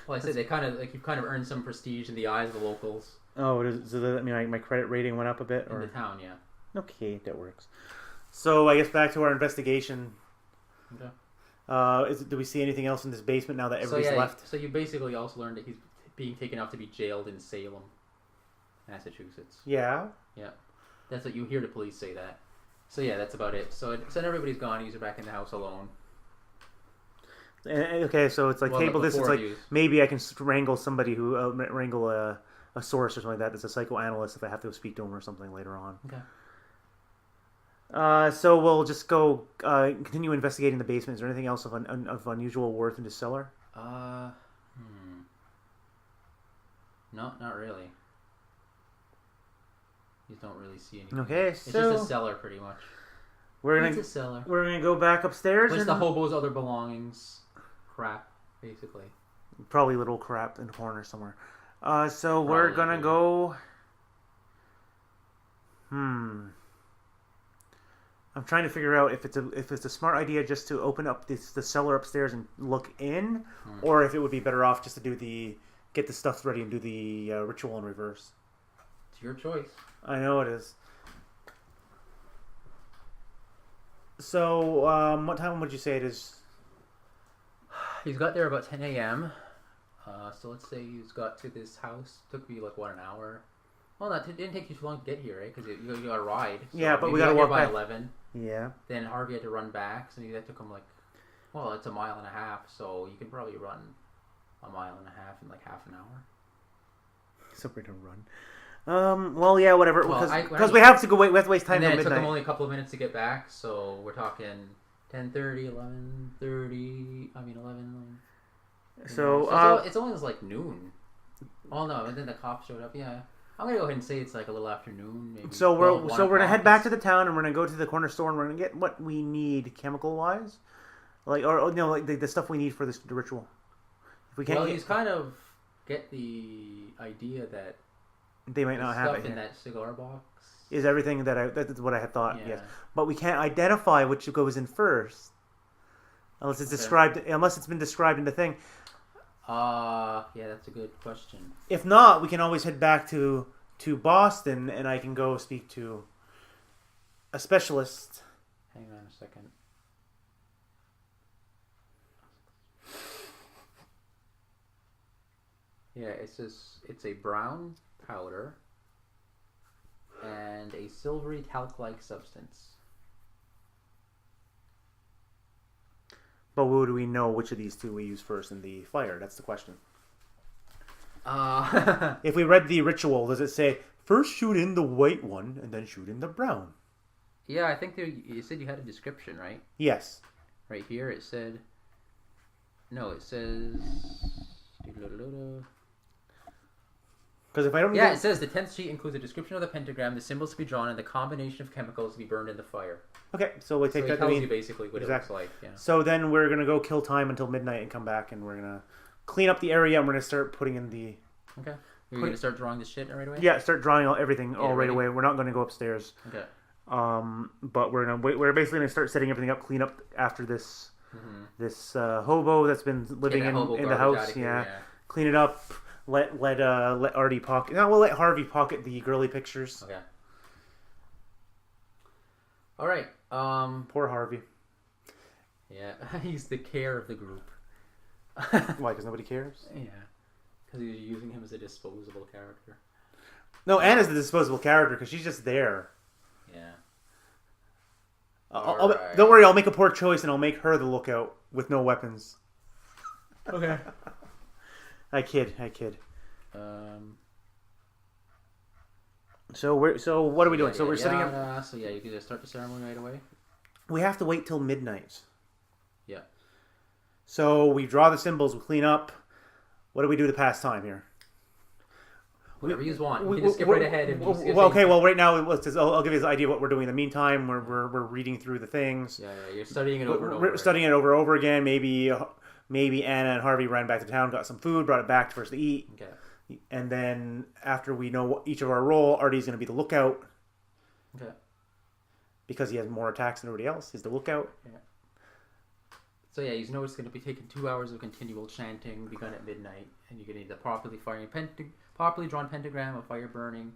Well, I said they kind of like you've kind of earned some prestige in the eyes of the locals Oh, does that mean my credit rating went up a bit? in Or the town. Yeah. okay, that works. So I guess back to our investigation. Okay. Do we see anything else in this basement now that everybody's so, left? So you basically also learned that he's being taken off to be jailed in Salem, Massachusetts. Yeah. Yeah, that's what you hear the police say that. So yeah, that's about it. So everybody's gone. He's back in the house alone. Okay, so it's like Well, table this. It's before like abuse. maybe I can wrangle somebody who wrangle a source or something like that. That's a psychoanalyst if I have to speak to him or something later on. Okay. So we'll just go continue investigating the basement. Is there anything else of unusual worth in the cellar? No, not really. You don't really see anything. Okay, It's so just a cellar, pretty much. It's a cellar. we're gonna go back upstairs Just and the hobo's other belongings, crap, basically. probably a little crap in the corner somewhere. So we're Probably, gonna yeah. go. I'm trying to figure out if it's a smart idea just to open up the cellar upstairs and look in, or if it would be better off just to get the stuff ready and do the ritual in reverse. It's your choice. I know it is. So, what time would you say it is? He's got there about 10 a.m. So let's say he's got to this house. Took me like an hour. Well, it didn't take you too long to get here, right? Because you got a ride. So Yeah, but we maybe gotta got walk here back. by 11. Yeah. Then Harvey had to run back, so that took him it's a mile and a half. So you can probably run a mile and a half in like half an hour. So we're gonna run. Well, yeah, whatever. Well, Because we have to go. We have to waste time And then till it took midnight. him only a couple of minutes to get back. So we're talking 10:30, 11:30. 11. So, It's almost like noon. Oh no! And then the cops showed up. Yeah, I'm gonna go ahead and say it's like a little afternoon. Maybe. so we're 1 gonna head o'clock. back to the town and we're gonna go to the corner store and we're gonna get what we need chemical wise, like the stuff we need for the ritual. If we can't, Well, he's kind of get the idea that they might not have stuff it in here. that cigar box Is everything that's what I had thought. Yeah. Yes, but we can't identify which goes in first, unless it's Okay. described. Unless it's been described in the thing. Yeah, that's a good question. If not, we can always head back to Boston, and I can go speak to a specialist. Hang on a second. Yeah, it's a brown powder and a silvery talc-like substance. But would we know which of these two we use first in the fire? That's the question. If we read the ritual, does it say first shoot in the white one and then shoot in the brown? Yeah, I think you said you had a description, right? Yes. Right here it said... No, it says... Because if I don't... Yeah, it says the 10th sheet includes a description of the pentagram, the symbols to be drawn, and the combination of chemicals to be burned in the fire. Okay, so we So take it that. tells you basically what Exactly. it looks like. Yeah. So then we're going to go kill time until midnight and come back, and we're going to clean up the area, and we're going to start putting in the... Okay. You're going to start drawing this shit right away? Yeah, start drawing everything Get all it right ready? away. We're not going to go upstairs. Okay. But we're basically going to start setting everything up, clean up after this hobo that's been living Get that hobo in the garbage house. outta here, Yeah. Clean it up, let Artie pocket. No, we'll let Harvey pocket the girly pictures. Okay. All right. Poor Harvey. Yeah, he's the care of the group. Why? Because nobody cares. Yeah, because he's using him as a disposable character. No, Anna's the disposable character because she's just there. Yeah. Don't worry, I'll make a poor choice and I'll make her the lookout with no weapons. Okay. I kid. So what are we doing? So we're setting up. So yeah, you can just start the ceremony right away. We have to wait till midnight. Yeah. So we draw the symbols. We clean up. What do we do to pass time here? Whatever you want. You can just skip right ahead. And well, right now I'll give you the idea of what we're doing in the meantime. We're reading through the things. Yeah, you're studying it over and over. Studying it over and over again. Maybe Anna and Harvey ran back to town, got some food, brought it back for us to eat. Okay. And then after we know each of our role, Artie's going to be the lookout. Okay. Because he has more attacks than everybody else. He's the lookout. Yeah. So yeah, you know it's going to be taking 2 hours of continual chanting, begun at midnight, and you're going to need the properly drawn pentagram of fire burning,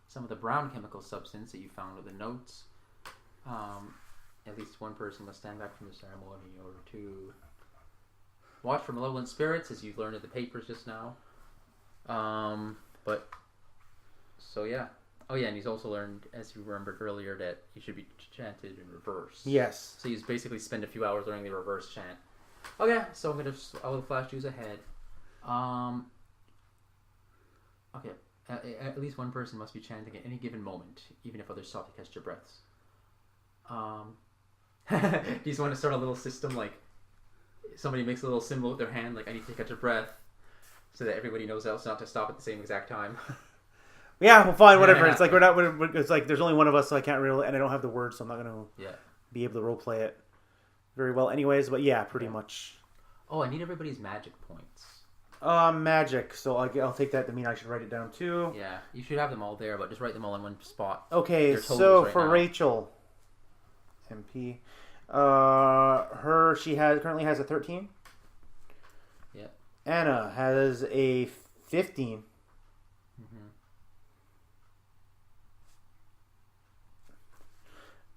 some of the brown chemical substance that you found with the notes. At least one person must stand back from the ceremony in order to watch for malevolent spirits, as you've learned in the papers just now. But so yeah. Oh yeah, and he's also learned, as you remembered earlier, that he should be chanted in reverse. Yes. So he's basically spend a few hours learning the reverse chant. Okay, so I will flash yous ahead. Okay, at least one person must be chanting at any given moment, even if others stop to catch their breaths. Do you just want to start a little system like somebody makes a little symbol with their hand, like I need to catch a breath, so that everybody knows else not to stop at the same exact time? Yeah, well, fine, whatever. It's like it's like there's only one of us, so I can't really, and I don't have the words, so I'm not gonna be able to role play it very well, anyways. But yeah, pretty much. Oh, I need everybody's magic points. Magic. So I'll take that to mean I should write it down too. Yeah, you should have them all there, but just write them all in one spot. Okay, so right for now. Rachel, MP, she currently has a 13. Yeah. Anna has a 15.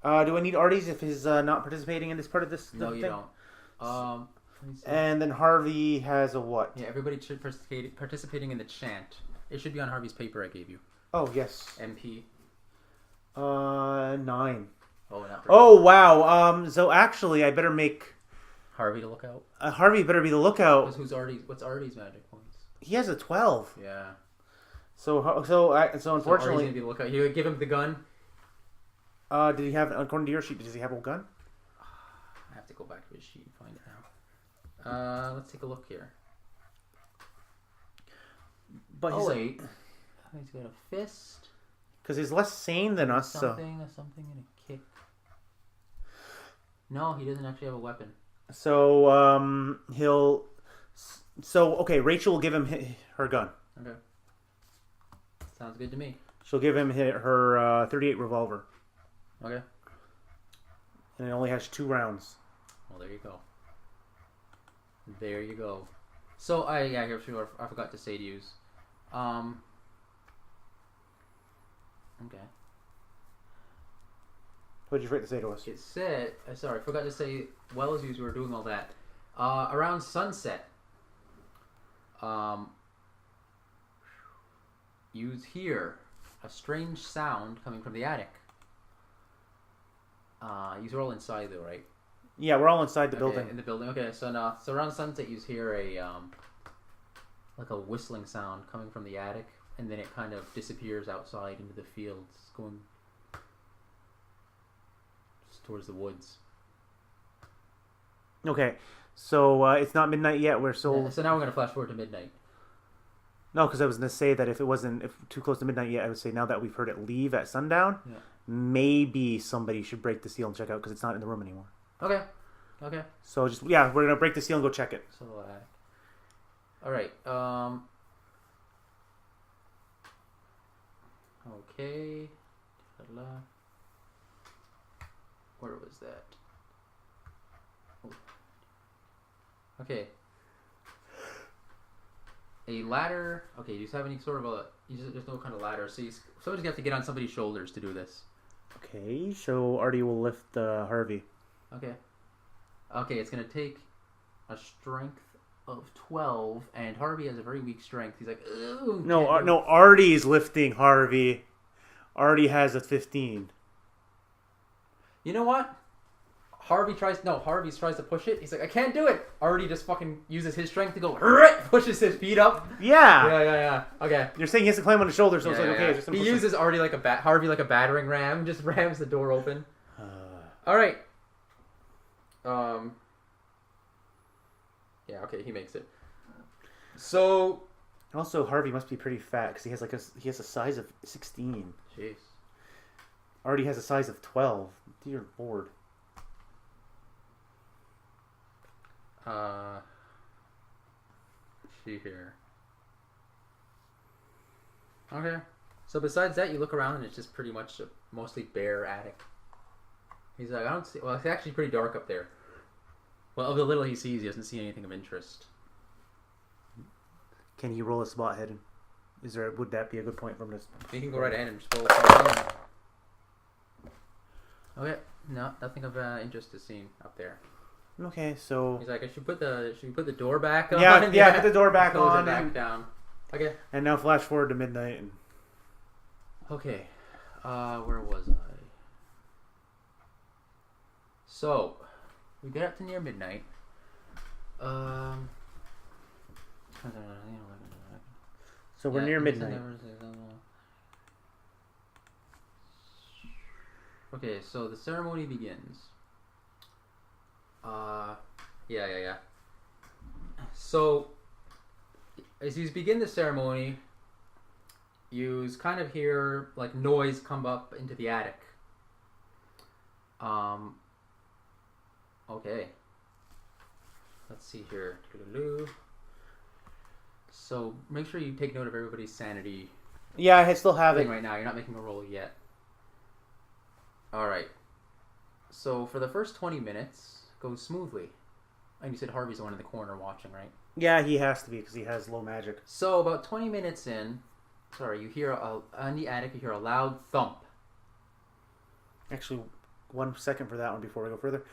Do I need Artie's if he's not participating in this part of this? No, you don't. And then Harvey has a what? Yeah, everybody should participating in the chant. It should be on Harvey's paper I gave you. Oh, yes. MP. 9. Oh, wow. So actually, I better make Harvey to look out. Harvey better be the lookout. What's Artie's magic points? He has a 12. Yeah. So unfortunately, Artie's gonna be the lookout. You give him the gun. Did he have, according to your sheet, does he have a gun? I have to go back to his sheet and find it now. Let's take a look here. But wait. He's got a fist. Because he's less sane than us. Something and a kick. No, he doesn't actually have a weapon. So, okay, Rachel will give him her gun. Okay. Sounds good to me. She'll give him her 38 revolver. Okay. And it only has 2 rounds. Well, there you go. There you go. So, I forgot to say to you. Okay. What did you forget to say to us? It said, I forgot to say, while as you were doing all that, around sunset, you hear a strange sound coming from the attic. You're all inside though, right? Yeah, we're all inside the building. In the building. Okay, so around sunset, you hear like a whistling sound coming from the attic, and then it kind of disappears outside into the fields, going towards the woods. Okay, so it's not midnight yet. We're still. Yeah, so now we're gonna flash forward to midnight. No, because I was gonna say that if too close to midnight yet, I would say now that we've heard it leave at sundown, maybe somebody should break the seal and check out because it's not in the room anymore. Okay. So we're gonna break the seal and go check it. So all right. Okay. Where was that? Oh. Okay. a ladder. Okay, do you have any sort of a? There's no kind of ladder, so somebody's gonna have to get on somebody's shoulders to do this. Okay, so Artie will lift Harvey. Okay. Okay, it's gonna take a strength of 12, and Harvey has a very weak strength. He's like, ooh. No, Artie's lifting Harvey. Artie has a 15. You know what? Harvey tries to push it. He's like, I can't do it. Artie just fucking uses his strength to go, pushes his feet up. Yeah. Yeah. Okay. You're saying he has to climb on his shoulder, so it's like, okay. Yeah. Just he uses Artie like Harvey like a battering ram, just rams the door open. All right. Yeah, okay, he makes it. So... Also, Harvey must be pretty fat, because he has a size of 16. Jeez. Artie has a size of 12. Dear Lord. See here. Okay. So besides that, you look around and it's just pretty much a mostly bare attic. He's like, I don't see... Well, it's actually pretty dark up there. Well, of the little he sees, he doesn't see anything of interest. Can he roll a spot hidden? Would that be a good point for him to... You can go right ahead and just roll a Okay. No, nothing of interest is seen up there. Okay, so... He's like, should we put the door back on? Yeah, put the door back Close on. it back down. Okay. And now flash forward to midnight. Okay. Where was I? So, we get up to near midnight. So we're near midnight. Okay, so the ceremony begins. Yeah. So, as you begin the ceremony, you kind of hear like noise come up into the attic. Okay. Let's see here. So make sure you take note of everybody's sanity. Yeah, I still have it right now. You're not making a roll yet. All right. So for the first 20 minutes, goes smoothly. And you said Harvey's the one in the corner watching, right? Yeah, he has to be because he has low magic. So about 20 minutes in, you hear on the attic, you hear a loud thump. Actually, 1 second for that one before we go further,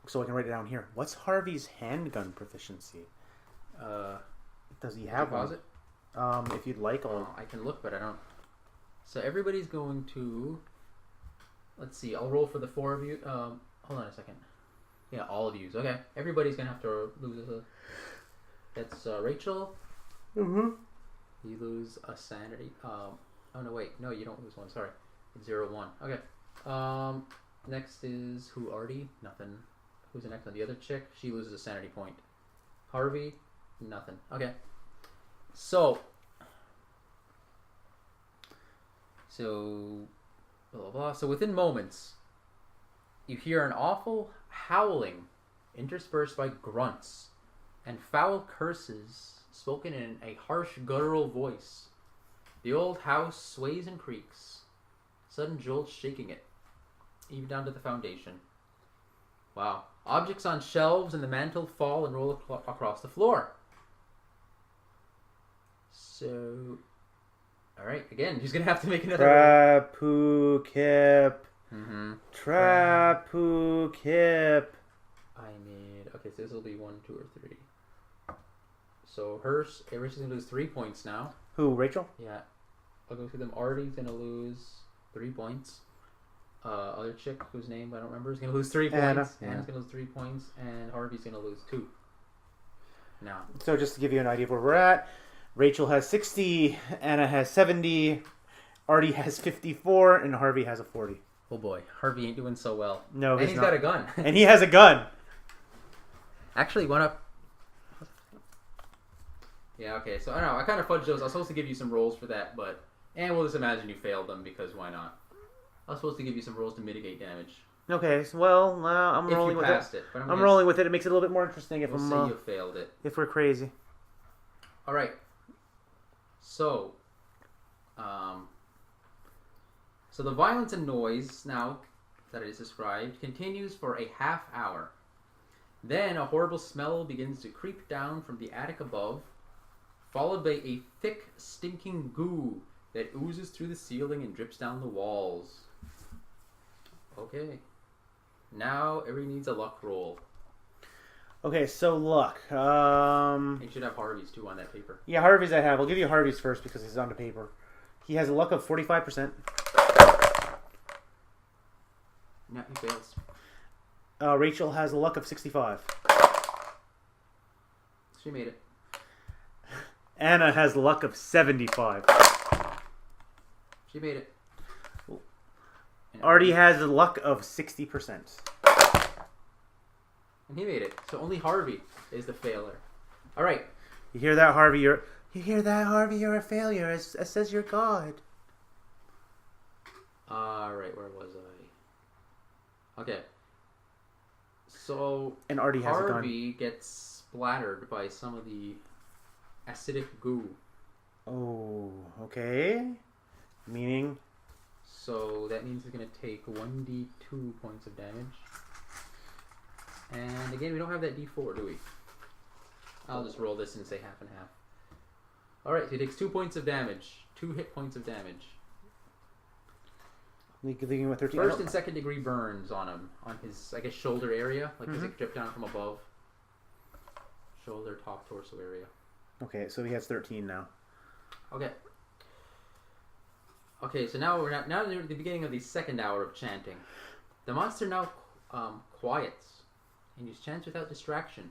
so I can write it down here. What's Harvey's handgun proficiency? Does he have one? If you'd like, I can look, but I don't. So everybody's going to. Let's see. I'll roll for the four of you. Hold on a second. Yeah, all of you. Okay, everybody's gonna have to lose a. That's Rachel. Mm-hmm. You lose a sanity. Oh no, wait. No, you don't lose one. Sorry. It's 0-1. Okay. Next is who? Artie? Nothing. Who's the next one? The other chick. She loses a sanity point. Harvey? Nothing. Okay. So blah blah blah. So within moments, you hear an awful howling, interspersed by grunts and foul curses spoken in a harsh guttural voice. The old house sways and creaks, sudden jolts shaking it, even down to the foundation. Wow. Objects on shelves and the mantel fall and roll across the floor. So, alright, again, he's going to have to make another roll. Kip. Mm-hmm. Kip. Okay, so this will be 1, 2, or 3. So, Rachel's going to lose 3 points now. Who, Rachel? Yeah. I'll go through them. Artie's going to lose 3 points. Other chick whose name I don't remember is going to lose 3 points. Anna's going to lose 3 points, and Harvey's going to lose 2. Now. So just to give you an idea of where we're at, Rachel has 60, Anna has 70, Artie has 54, and Harvey has a 40. Oh boy, Harvey ain't doing so well. No, and he's got a gun. And he has a gun. Actually, one up. Yeah, okay. So I don't know. I kind of fudged those. I was supposed to give you some rolls for that, and we'll just imagine you failed them because why not? I was supposed to give you some rolls to mitigate damage. Okay, so, well, I'm rolling with it. I'm rolling with it. It makes it a little bit more interesting if we'll say you failed it. If we're crazy. All right. So, so the violence and noise now that it is described continues for a half hour. Then a horrible smell begins to creep down from the attic above, followed by a thick, stinking goo that oozes through the ceiling and drips down the walls. Okay. Now everybody needs a luck roll. Okay, so luck. You should have Harvey's too on that paper. Yeah, Harvey's I have. I'll give you Harvey's first because he's on the paper. He has a luck of 45%. No, he fails. Rachel has a luck of 65. She made it. Anna has luck of 75. She made it. Artie has a luck of 60%. And he made it. So only Harvey is the failure. All right. You hear that, Harvey? You hear that, Harvey? You're a failure. It says you're God. All right. Where was I? Okay. So And Artie has a gun. Harvey gets splattered by some of the acidic goo. Oh, okay. Meaning? So that means he's going to take 1d2 points of damage. And again, we don't have that d4, do we? I'll just roll this and say half and half. Alright, so he takes 2 points of damage. 2 hit points of damage. Leaving with 13. First and second degree burns on him. On his, I guess, shoulder area. Like, does it drip down from above? Shoulder, top, torso area. Okay, so he has 13 now. Okay. Okay, so now we're at the beginning of the second hour of chanting. The monster now quiets, and you chant without distraction.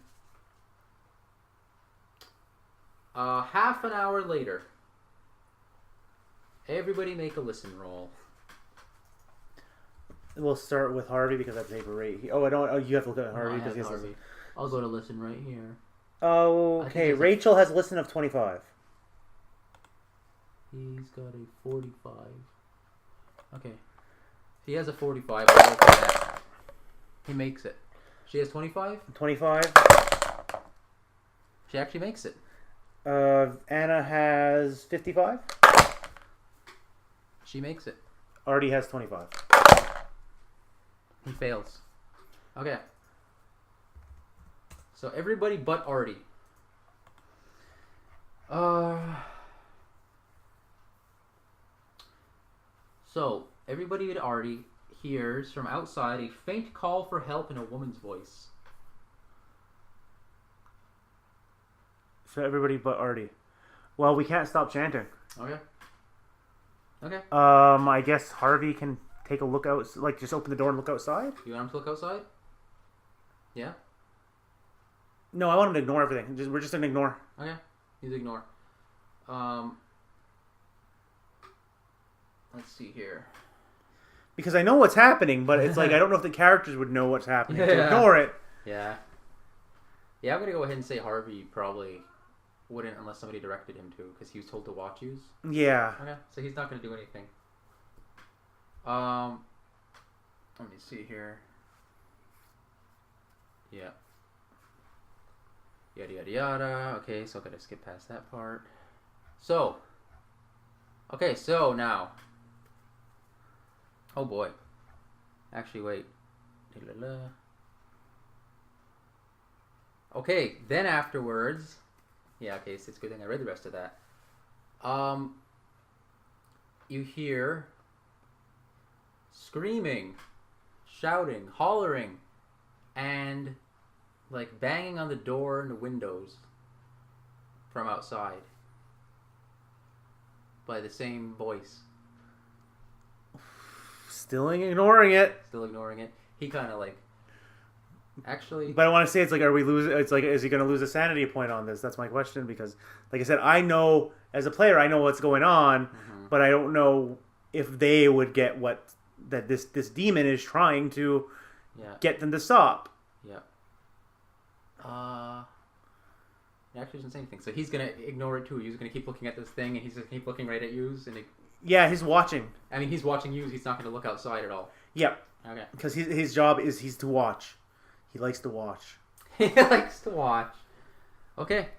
Half an hour later, everybody make a listen roll. We'll start with Harvey because I have paper right here. Oh, I don't. Oh, you have to look at Harvey because he has Harvey. I'll go to listen right here. Oh, okay. Rachel has a listen of 25. He's got a 45. Okay. He has a 45. I'll go for that. He makes it. She has 25? 25. She actually makes it. Anna has 55. She makes it. Artie has 25. He fails. Okay. So everybody but Artie. So everybody but Artie hears from outside a faint call for help in a woman's voice. So everybody but Artie. Well, we can't stop chanting. Okay. Okay. I guess Harvey can take a look out, like just open the door and look outside. You want him to look outside? Yeah. No, I want him to ignore everything. We're just gonna ignore. Okay. He's ignore. Let's see here. Because I know what's happening, but it's like I don't know if the characters would know what's happening. Yeah. To ignore it. Yeah. Yeah, I'm gonna go ahead and say Harvey probably wouldn't unless somebody directed him to, because he was told to watch yous. Yeah. Okay, so he's not gonna do anything. Let me see here. Yeah. Yada yada yada. Okay, so I gotta skip past that part. So. Okay, so now. Oh boy. Actually, wait. Okay, then afterwards. Yeah, okay, so it's a good thing I read the rest of that. You hear screaming, shouting, hollering, and like banging on the door and the windows from outside by the same voice. Still ignoring it. Still ignoring it. He kind of like actually. But I want to say it's like, are we losing? It's like, is he going to lose a sanity point on this? That's my question because, like I said, I know as a player, I know what's going on, but I don't know if they would get what that this demon is trying to get them to stop. Yeah. He actually doesn't say anything, so he's gonna ignore it too. He's gonna keep looking at this thing, and he's just keep looking right at yous, and yeah, he's watching. I mean, he's watching yous. He's not gonna look outside at all. Yep. Okay. Because his job is he's to watch. He likes to watch. He likes to watch. Okay.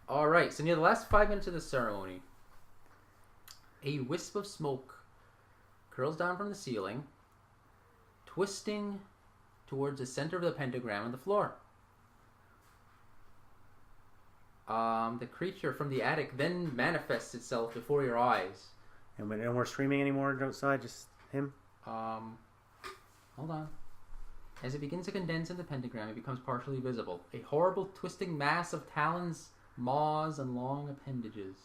All right. So near the last 5 minutes of the ceremony, a wisp of smoke curls down from the ceiling, twisting towards the center of the pentagram on the floor. The creature from the attic then manifests itself before your eyes. And no more screaming anymore outside, just him? Hold on. As it begins to condense in the pentagram, it becomes partially visible. A horrible twisting mass of talons, maws, and long appendages.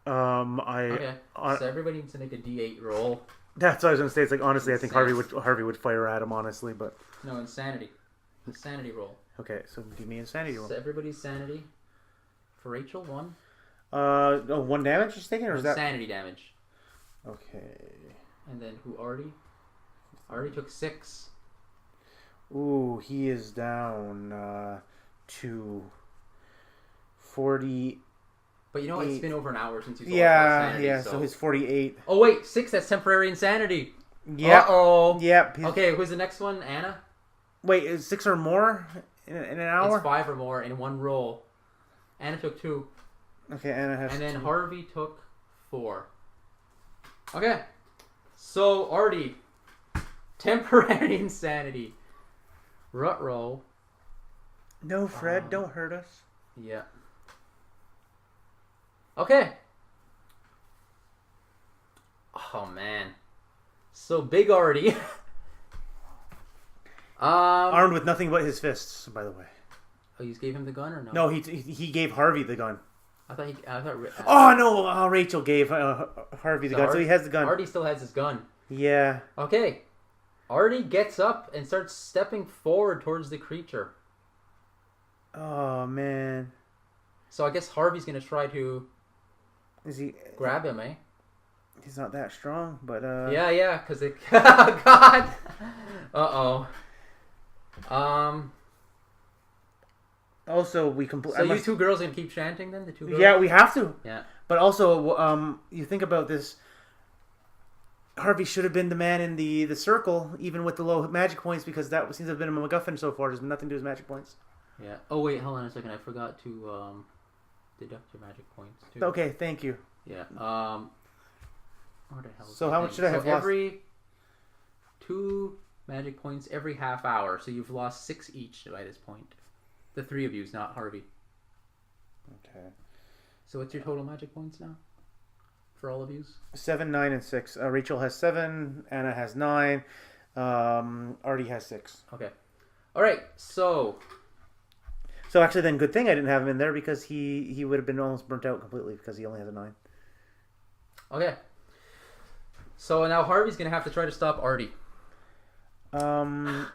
Okay. So everybody needs to make a D8 roll. That's what I was gonna say. It's like, honestly, I think Harvey would fire at him, honestly, but... No, insanity. Insanity roll. Okay, so give me insanity roll. So everybody's sanity. For Rachel, 1. 1 damage she's taking, or is that... Sanity damage. Okay. And then who, Artie? Artie took 6. Ooh, he is down to 40... But you know what? It's been over an hour since he's lost sanity. Yeah, so he's 48. Oh, wait, 6, that's temporary insanity. Yeah. Uh-oh. Yep. Okay, who's the next one? Anna? Wait, is 6 or more in an hour? It's 5 or more in one roll. Anna took 2. Okay, Anna has And then 2. Harvey took 4. Okay. So, Artie. Temporary insanity. Rutrow. No, Fred, don't hurt us. Yeah. Okay. Oh, man. So, Big Artie. Armed with nothing but his fists, by the way. Oh, you gave him the gun or no? No, he gave Harvey the gun. I thought Oh, no, Rachel gave Harvey the gun, so he has the gun. Artie still has his gun. Yeah. Okay. Artie gets up and starts stepping forward towards the creature. Oh, man. So I guess Harvey's going to try to... Is he... grab him, eh? He's not that strong, but... Yeah, because it... Oh, God! Uh-oh. Also, we So you two girls going to keep chanting, then? The two girls? Yeah, we have to. Yeah. But also, you think about this... Harvey should have been the man in the circle, even with the low magic points, because that seems to have been a MacGuffin so far. There's nothing to do with magic points. Yeah. Oh, wait, hold on a second. I forgot to deduct your magic points, too. Okay, thank you. Yeah. Where the hell is So how much should I have lost? Every 2 magic points every half hour. So you've lost 6 each by this point. The 3 of you, not Harvey. Okay. So what's your total magic points now? For all of yous? 7, 9, and 6. Rachel has 7. Anna has 9. Artie has 6. Okay. All right. So actually, then good thing I didn't have him in there, because he would have been almost burnt out completely because he only has a 9. Okay. So now Harvey's gonna have to try to stop Artie. So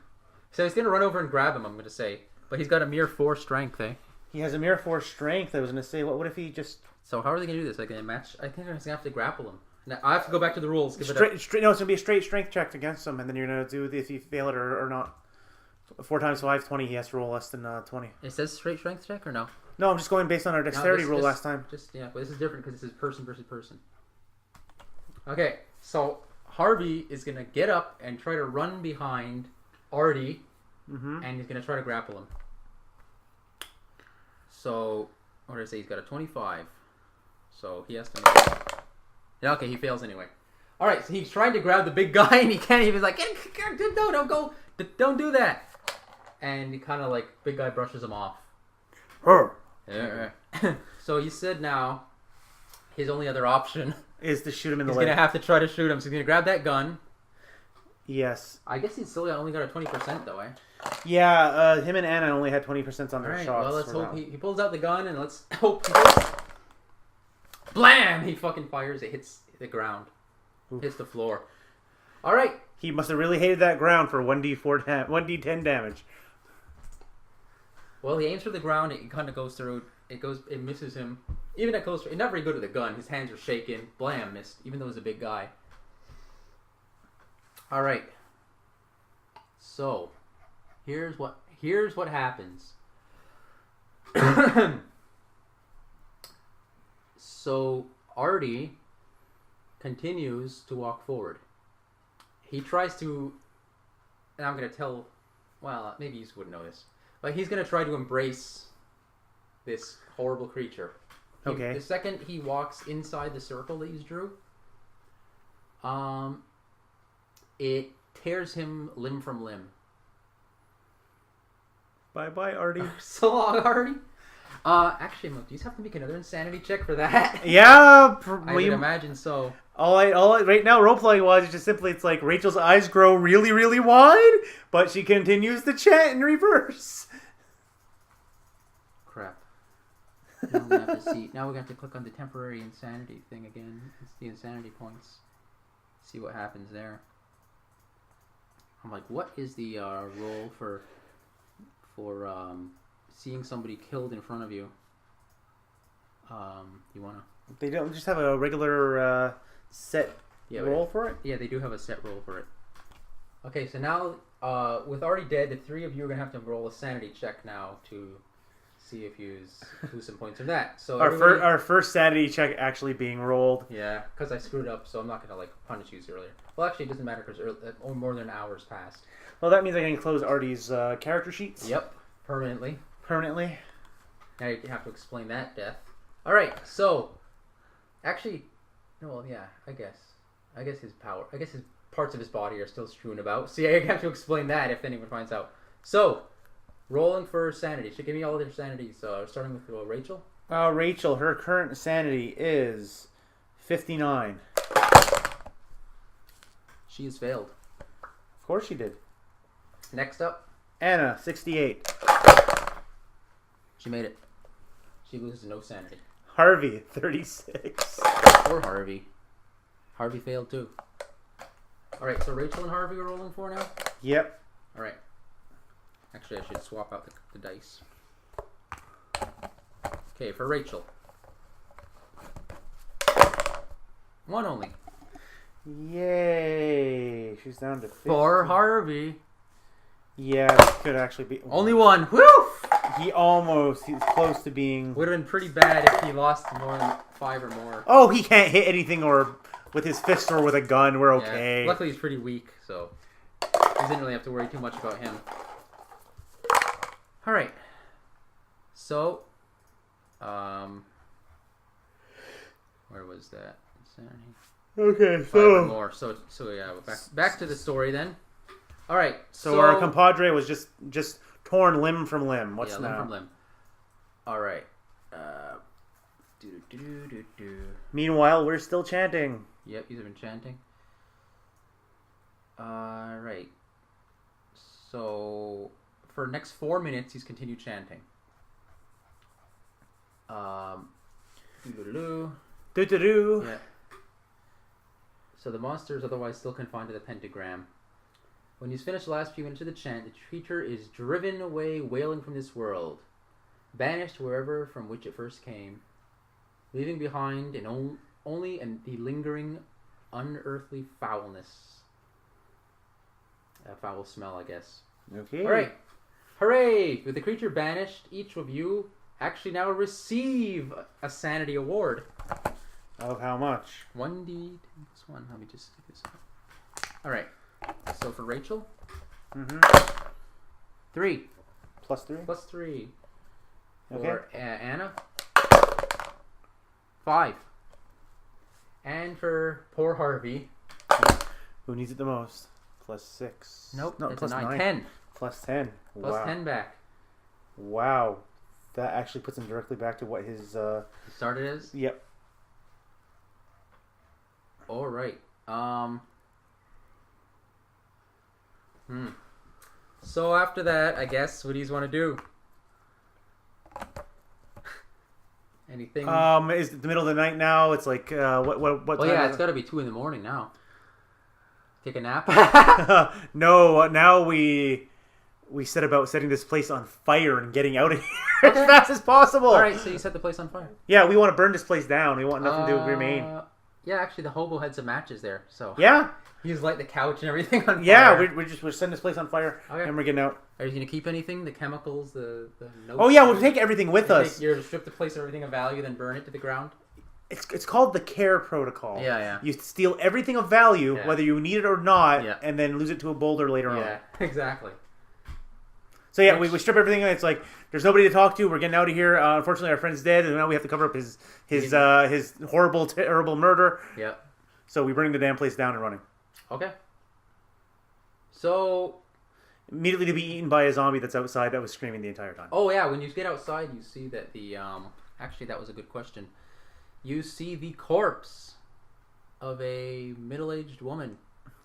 he's gonna run over and grab him. I'm gonna say, but he's got a mere 4 strength, eh? He has a mere 4 strength. I was gonna say, what if he just... So how are they gonna do this? Like a match? I think they're gonna have to grapple him. Now I have to go back to the rules. No, it's gonna be a straight strength check against him, and then you're gonna do if you fail it or not. 4 times 5, 20. He has to roll less than 20. It says straight strength check or no? No, I'm just going based on our dexterity roll last time. But this is different because this is person versus person. Okay, so Harvey is gonna get up and try to run behind Artie, and he's gonna try to grapple him. So what did I say? He's got a 25. So he has to make... Yeah, okay, he fails anyway. Alright, so he's trying to grab the big guy and he can't. He's like, no, don't go. Don't do that. And he kind of like, big guy brushes him off. Yeah. So he said now, his only other option is to shoot him in the leg. He's going to have to try to shoot him. So he's going to grab that gun. Yes. I guess he's still only got a 20% though, eh? Yeah, him and Anna only had 20% on their shots. Well, let's hope he pulls out the gun and let's hope he hits. Blam! He fucking fires. It hits the ground. Oof. Hits the floor. All right. He must have really hated that ground for 1d10 damage. Well, he aims for the ground. It kind of goes through. It misses him. Even at close, it's not very good with a gun. His hands are shaking. Blam! Missed. Even though he's a big guy. All right. So, here's what happens. So Artie continues to walk forward. He tries to, and I'm going to tell, well, maybe you wouldn't know this, but he's going to try to embrace this horrible creature. Okay. The second he walks inside the circle that he's drew, it tears him limb from limb. Bye, Artie. So long, Artie. Actually, do you have to make another insanity check for that? Yeah, I would imagine so. All I right now role playing wise is just simply it's like Rachel's eyes grow really, really wide, but she continues to chant in reverse. Crap. Now we have to see. Now we have to click on the temporary insanity thing again. It's the insanity points. See what happens there. I'm like, what is the role for seeing somebody killed in front of you? You wanna? They don't just have a regular set roll for it. Yeah, they do have a set roll for it. Okay, so now with Artie dead, the three of you are gonna have to roll a sanity check now to see if you lose some points from that. So our first sanity check actually being rolled. Yeah, because I screwed up, so I'm not gonna punish you earlier. Well, actually, it doesn't matter because more than an hour's passed. Well, that means I can close Artie's character sheets. Yep, permanently. Now you have to explain that death. All right, so actually, well, yeah, I guess his parts of his body are still strewn about. So yeah, you have to explain that if anyone finds out. So, rolling for sanity. So give me all their sanities. Starting with Rachel. Rachel, her current sanity is 59. She has failed. Of course she did. Next up, Anna, 68. She made it. She loses no sanity. Harvey, 36. Poor Harvey. Harvey failed too. Alright, so Rachel and Harvey are rolling for now? Yep. Alright. Actually, I should swap out the dice. Okay, for Rachel. One only. Yay. She's down to 50. For Harvey. Yeah, this could actually be... Only one. Woo! He's close to being... Would have been pretty bad if he lost more than 5 or more. Oh, he can't hit anything or with his fist or with a gun. We're okay. Yeah. Luckily, he's pretty weak, so he didn't really have to worry too much about him. All right. So, where was that? Okay, 5 or more. So yeah, back to the story then. All right. So our compadre was just torn limb from limb. What's now? Limb from limb. All right. Meanwhile, we're still chanting. Yep, he's been chanting. All right. So for the next 4 minutes, he's continued chanting. Do-do-do. Yeah. So the monster is otherwise still confined to the pentagram. When he's finished the last few minutes of the chant, the creature is driven away wailing from this world, banished wherever from which it first came, leaving behind only the lingering, unearthly foulness. A foul smell, I guess. Okay. All right. Hooray! With the creature banished, each of you actually now receive a sanity award. Of how much? 1d plus 1. Let me just take this out. All right. So for Rachel, 3 plus 3. plus 3. Okay. For Anna, 5. And for poor Harvey, who needs it the most? Plus 6. Nope. No, That's plus a 9. 10. Plus 10. Plus wow. 10 back. Wow. That actually puts him directly back to what his Started as. Yep. All right. So after that, I guess, what do you want to do? Anything? Is it the middle of the night now? It's like what Well, time? yeah, it's got to be 2 a.m. now. Take a nap. No, now we set about setting this place on fire and getting out of here as fast as possible. All right, so you set the place on fire. Yeah, we want to burn this place down. We want nothing to remain. Yeah, actually, the hobo had some matches there, so Yeah. he was light the couch and everything on fire. Yeah, we're setting this place on fire Okay. and we're getting out. Are you gonna keep anything? The chemicals, the notes? Oh yeah, we'll take everything with us. You're to strip the place of everything of value, then burn it to the ground. It's called the care protocol. Yeah. You steal everything of value, Yeah. whether you need it or not, Yeah. and then lose it to a boulder later on. Yeah, exactly. So yeah, we strip everything. It's like there's nobody to talk to. We're getting out of here. Unfortunately, our friend's dead, and now we have to cover up his horrible, terrible murder. Yeah. So we bring the damn place down and running. Okay. So immediately to be eaten by a zombie that's outside that was screaming the entire time. Oh yeah, when you get outside, you see that the actually that was a good question. You see the corpse of a middle-aged woman,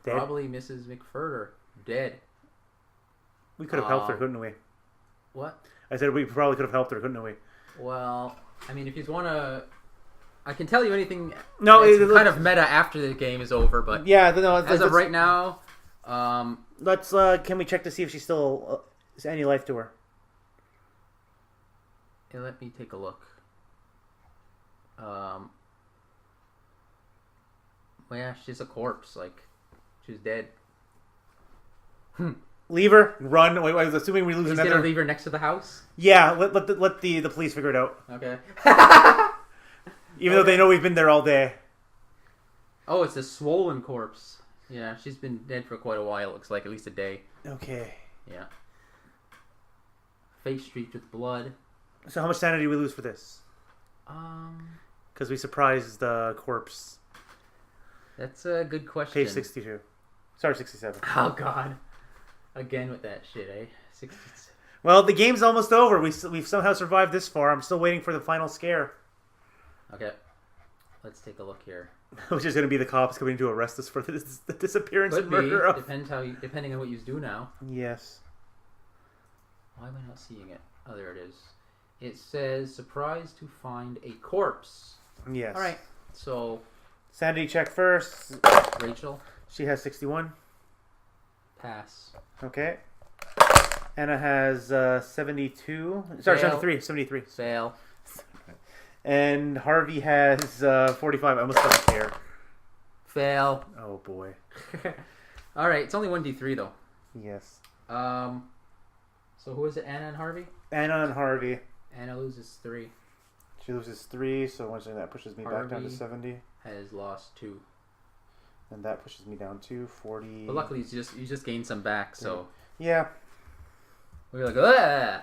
Dead? probably Mrs. McFurter, dead. We could have helped her, couldn't we? What? I said we probably could have helped her, couldn't we? Well, I mean, if you want to, I can tell you anything. No, it's kind of meta after the game is over, but yeah, no. As of right now, let's. Can we check to see if she's still is any life to her? Let me take a look. Well, yeah, she's a corpse. Like, she's dead. Leave her, run. Wait, I was assuming we lose He's another. gonna leave her next to the house. Yeah, let the police figure it out. Okay. Even though they know we've been there all day. Oh, it's a swollen corpse. Yeah, she's been dead for quite a while. It looks like at least a day. Okay. Yeah. Face streaked with blood. So how much sanity do we lose for this? Because we surprised the corpse. That's a good question. Page 62. Sorry, 67. Oh God. Again with that shit, eh? 67. Well, the game's almost over. We've somehow survived this far. I'm still waiting for the final scare. Okay. Let's take a look here. Which is going to be the cops coming to arrest us for the disappearance Could and be. murder of... Depending on what you do now. Yes. Why am I not seeing it? Oh, there it is. It says, surprised to find a corpse. Yes. Alright, so... Sanity check first. Rachel. She has 61. Pass. Okay. Anna has 72. Sorry, Fail. 73. 73. Fail. And Harvey has 45. I almost don't care. Fail. Oh, boy. Alright, it's only 1d3 though. Yes. So who is it, Anna and Harvey? Anna and Harvey. Anna loses 3. She loses 3, so once again that pushes me back down to 70. Has lost 2. And that pushes me down to 40. But luckily you just gained some back, so... Yeah. We were like, ugh!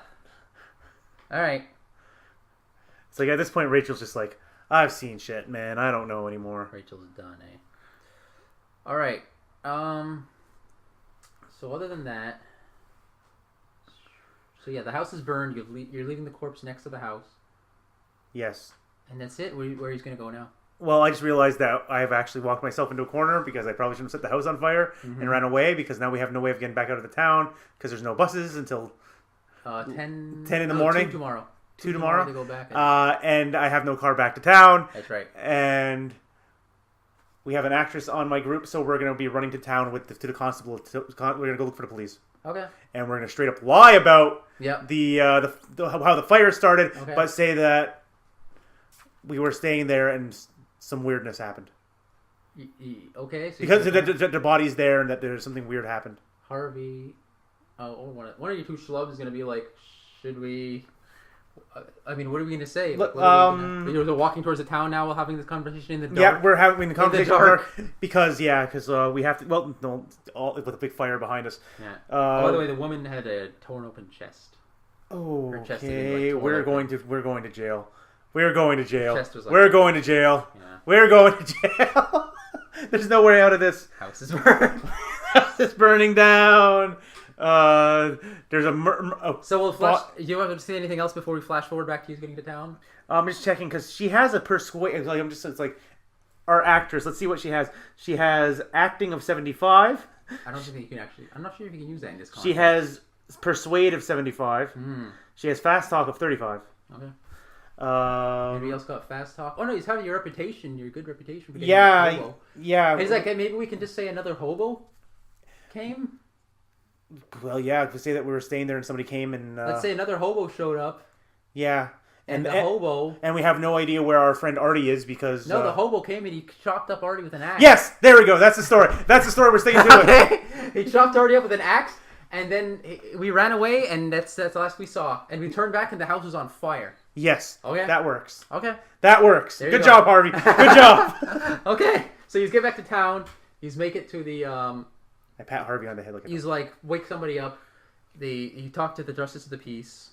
Alright. It's like at this point Rachel's just like, I've seen shit, man. I don't know anymore. Rachel's done, eh? Alright. So other than that... So yeah, the house is burned. You're leaving the corpse next to the house. Yes. And that's it? Where he's going to go now? Well, I just realized that I've actually walked myself into a corner because I probably shouldn't have set the house on fire and ran away because now we have no way of getting back out of the town because there's no buses until 10 in the morning. 2 tomorrow. 2 tomorrow. To go back. And I have no car back to town. That's right. And we have an actress on my group, so we're going to be running to town to the constable. We're going to go look for the police. Okay. And we're going to straight up lie about the how the fire started, okay. but say that we were staying there and some weirdness happened. Okay. So because their body's there and that there's something weird happened. Harvey, one of you two schlubs is going to be like, should we... I mean, what are we going to say? Look, you're walking towards the town now while having this conversation in the dark? Yeah, we're having the conversation in the dark. because we have to... Well, no, all with a big fire behind us. Yeah. By the way, the woman had a torn open chest. Oh, Her chest okay. We're going to jail. We're going to jail. Chest was like, we're going to jail. Yeah. We're going to jail. There's no way out of this. House is burned. House is burning down. There's a... So we'll flash... Do you want to say anything else before we flash forward back to you getting to town? I'm just checking because she has a persuade. Like it's like our actress. Let's see what she has. She has acting of 75. I don't think you can actually... I'm not sure if you can use that in this context. She has persuade of 75. Mm. She has fast talk of 35. Okay. Anybody else got fast talk? Oh no, he's having your reputation, your good reputation for getting a hobo. Yeah. And he's like, hey, maybe we can just say another hobo came? Well, yeah, to say that we were staying there and somebody came and... Let's say another hobo showed up. Yeah. And the hobo... And we have no idea where our friend Artie is because... No, the hobo came and he chopped up Artie with an axe. Yes! There we go. That's the story. That's the story we're sticking to. He chopped Artie up with an axe, and then we ran away, and that's the last we saw. And we turned back, and the house was on fire. Yes. Okay. That works. Okay. That works. There Good you job, go. Harvey. Good job. Okay. So he's get back to town. He's make it to the... I pat Harvey on the head. He's like, wake somebody up. You talk to the Justice of the Peace.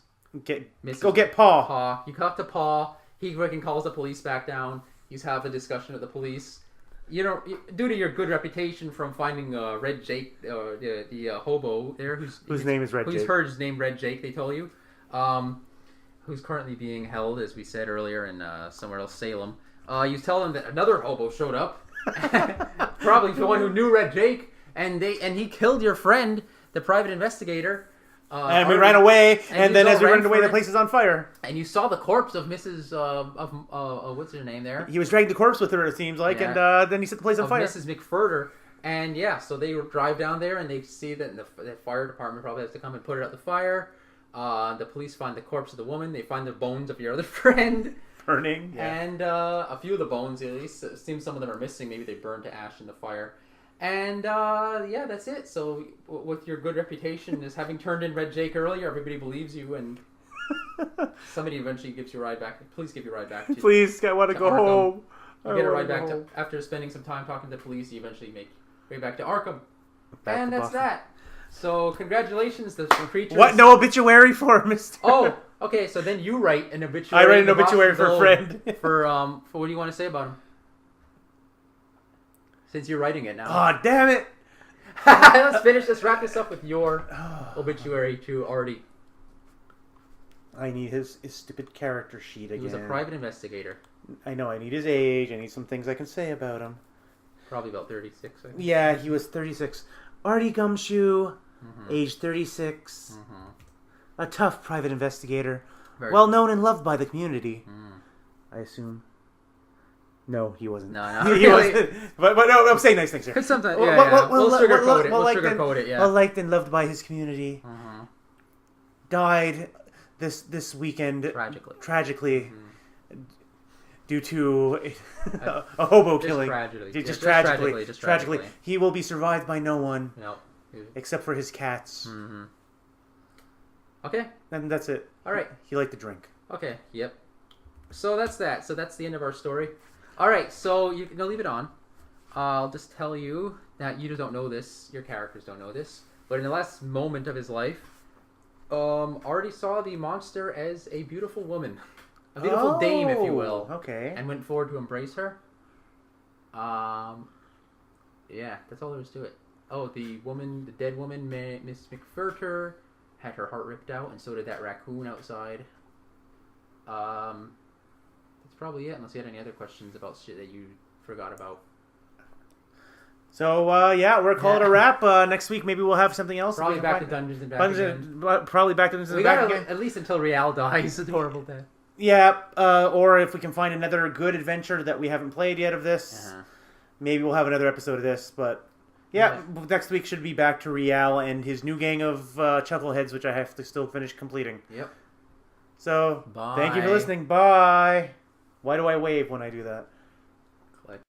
Go get Paul. You talk to Paul. He freaking calls the police back down. He's having a discussion with the police. due to your good reputation from finding Red Jake, the hobo there, whose name is Red Jake. Who's heard his name Red Jake, they told you, who's currently being held, as we said earlier, in somewhere else, Salem. You tell them that another hobo showed up, probably the one who knew Red Jake, and he killed your friend, the private investigator. And we ran away, and then as we ran away, the place is on fire. And you saw the corpse of Mrs. What's her name there? He was dragging the corpse with her, it seems like, and then he set the place on fire. Mrs. McFurter. And yeah, so they drive down there, and they see that the fire department probably has to come and put it out the fire. The police find the corpse of the woman. They find the bones of your other friend. Burning. Yeah. And a few of the bones, at least. It seems some of them are missing. Maybe they burned to ash in the fire. And, yeah, that's it. So, with your good reputation as having turned in Red Jake earlier, everybody believes you, and somebody eventually gives you a ride back. Please give you a ride back. Please, I want to go home. You get a ride back after spending some time talking to the police. You eventually make your way back to Arkham. And that's that. So, congratulations, the creatures. What? No obituary for Mr. Oh, okay. So then you write an obituary. I write an obituary for a friend. For what do you want to say about him? Since you're writing it now. Oh, damn it. Let's wrap this up with your obituary to Artie. I need his stupid character sheet again. He was a private investigator. I know, I need his age. I need some things I can say about him. Probably about 36, I think. Yeah, he was 36. Artie Gumshoe, age 36. A tough private investigator. Well known and loved by the community. I assume. No, he wasn't. No, he wasn't. But no, I'm saying nice things here. Because sometimes, we'll sugarcoat it. We'll sugarcoat it, yeah. Well liked and loved by his community. Died this weekend tragically due to a hobo killing. Just tragically. He will be survived by no one. No. Except for his cats. Okay. And that's it. All right. He liked to drink. Okay. Yep. So that's that. So that's the end of our story. All right. So you can leave it on. I'll just tell you that you don't know this. Your characters don't know this. But in the last moment of his life, Artie saw the monster as a beautiful woman. A beautiful dame, if you will. Okay. And went forward to embrace her. Yeah, that's all there is to it. Oh, the dead woman, Miss McFurter, had her heart ripped out, and so did that raccoon outside. That's probably it, unless you had any other questions about shit that you forgot about. So, we're calling it a wrap. Next week, maybe we'll have something else. Probably back to Dungeons and Back again. Probably back to Dungeons and Back again. At least until Rial dies. It's a horrible death. Yeah, or if we can find another good adventure that we haven't played yet of this, maybe we'll have another episode of this. But next week should be back to Rial and his new gang of chuckleheads, which I have to still finish completing. Yep. So, Bye. Thank you for listening. Bye. Why do I wave when I do that?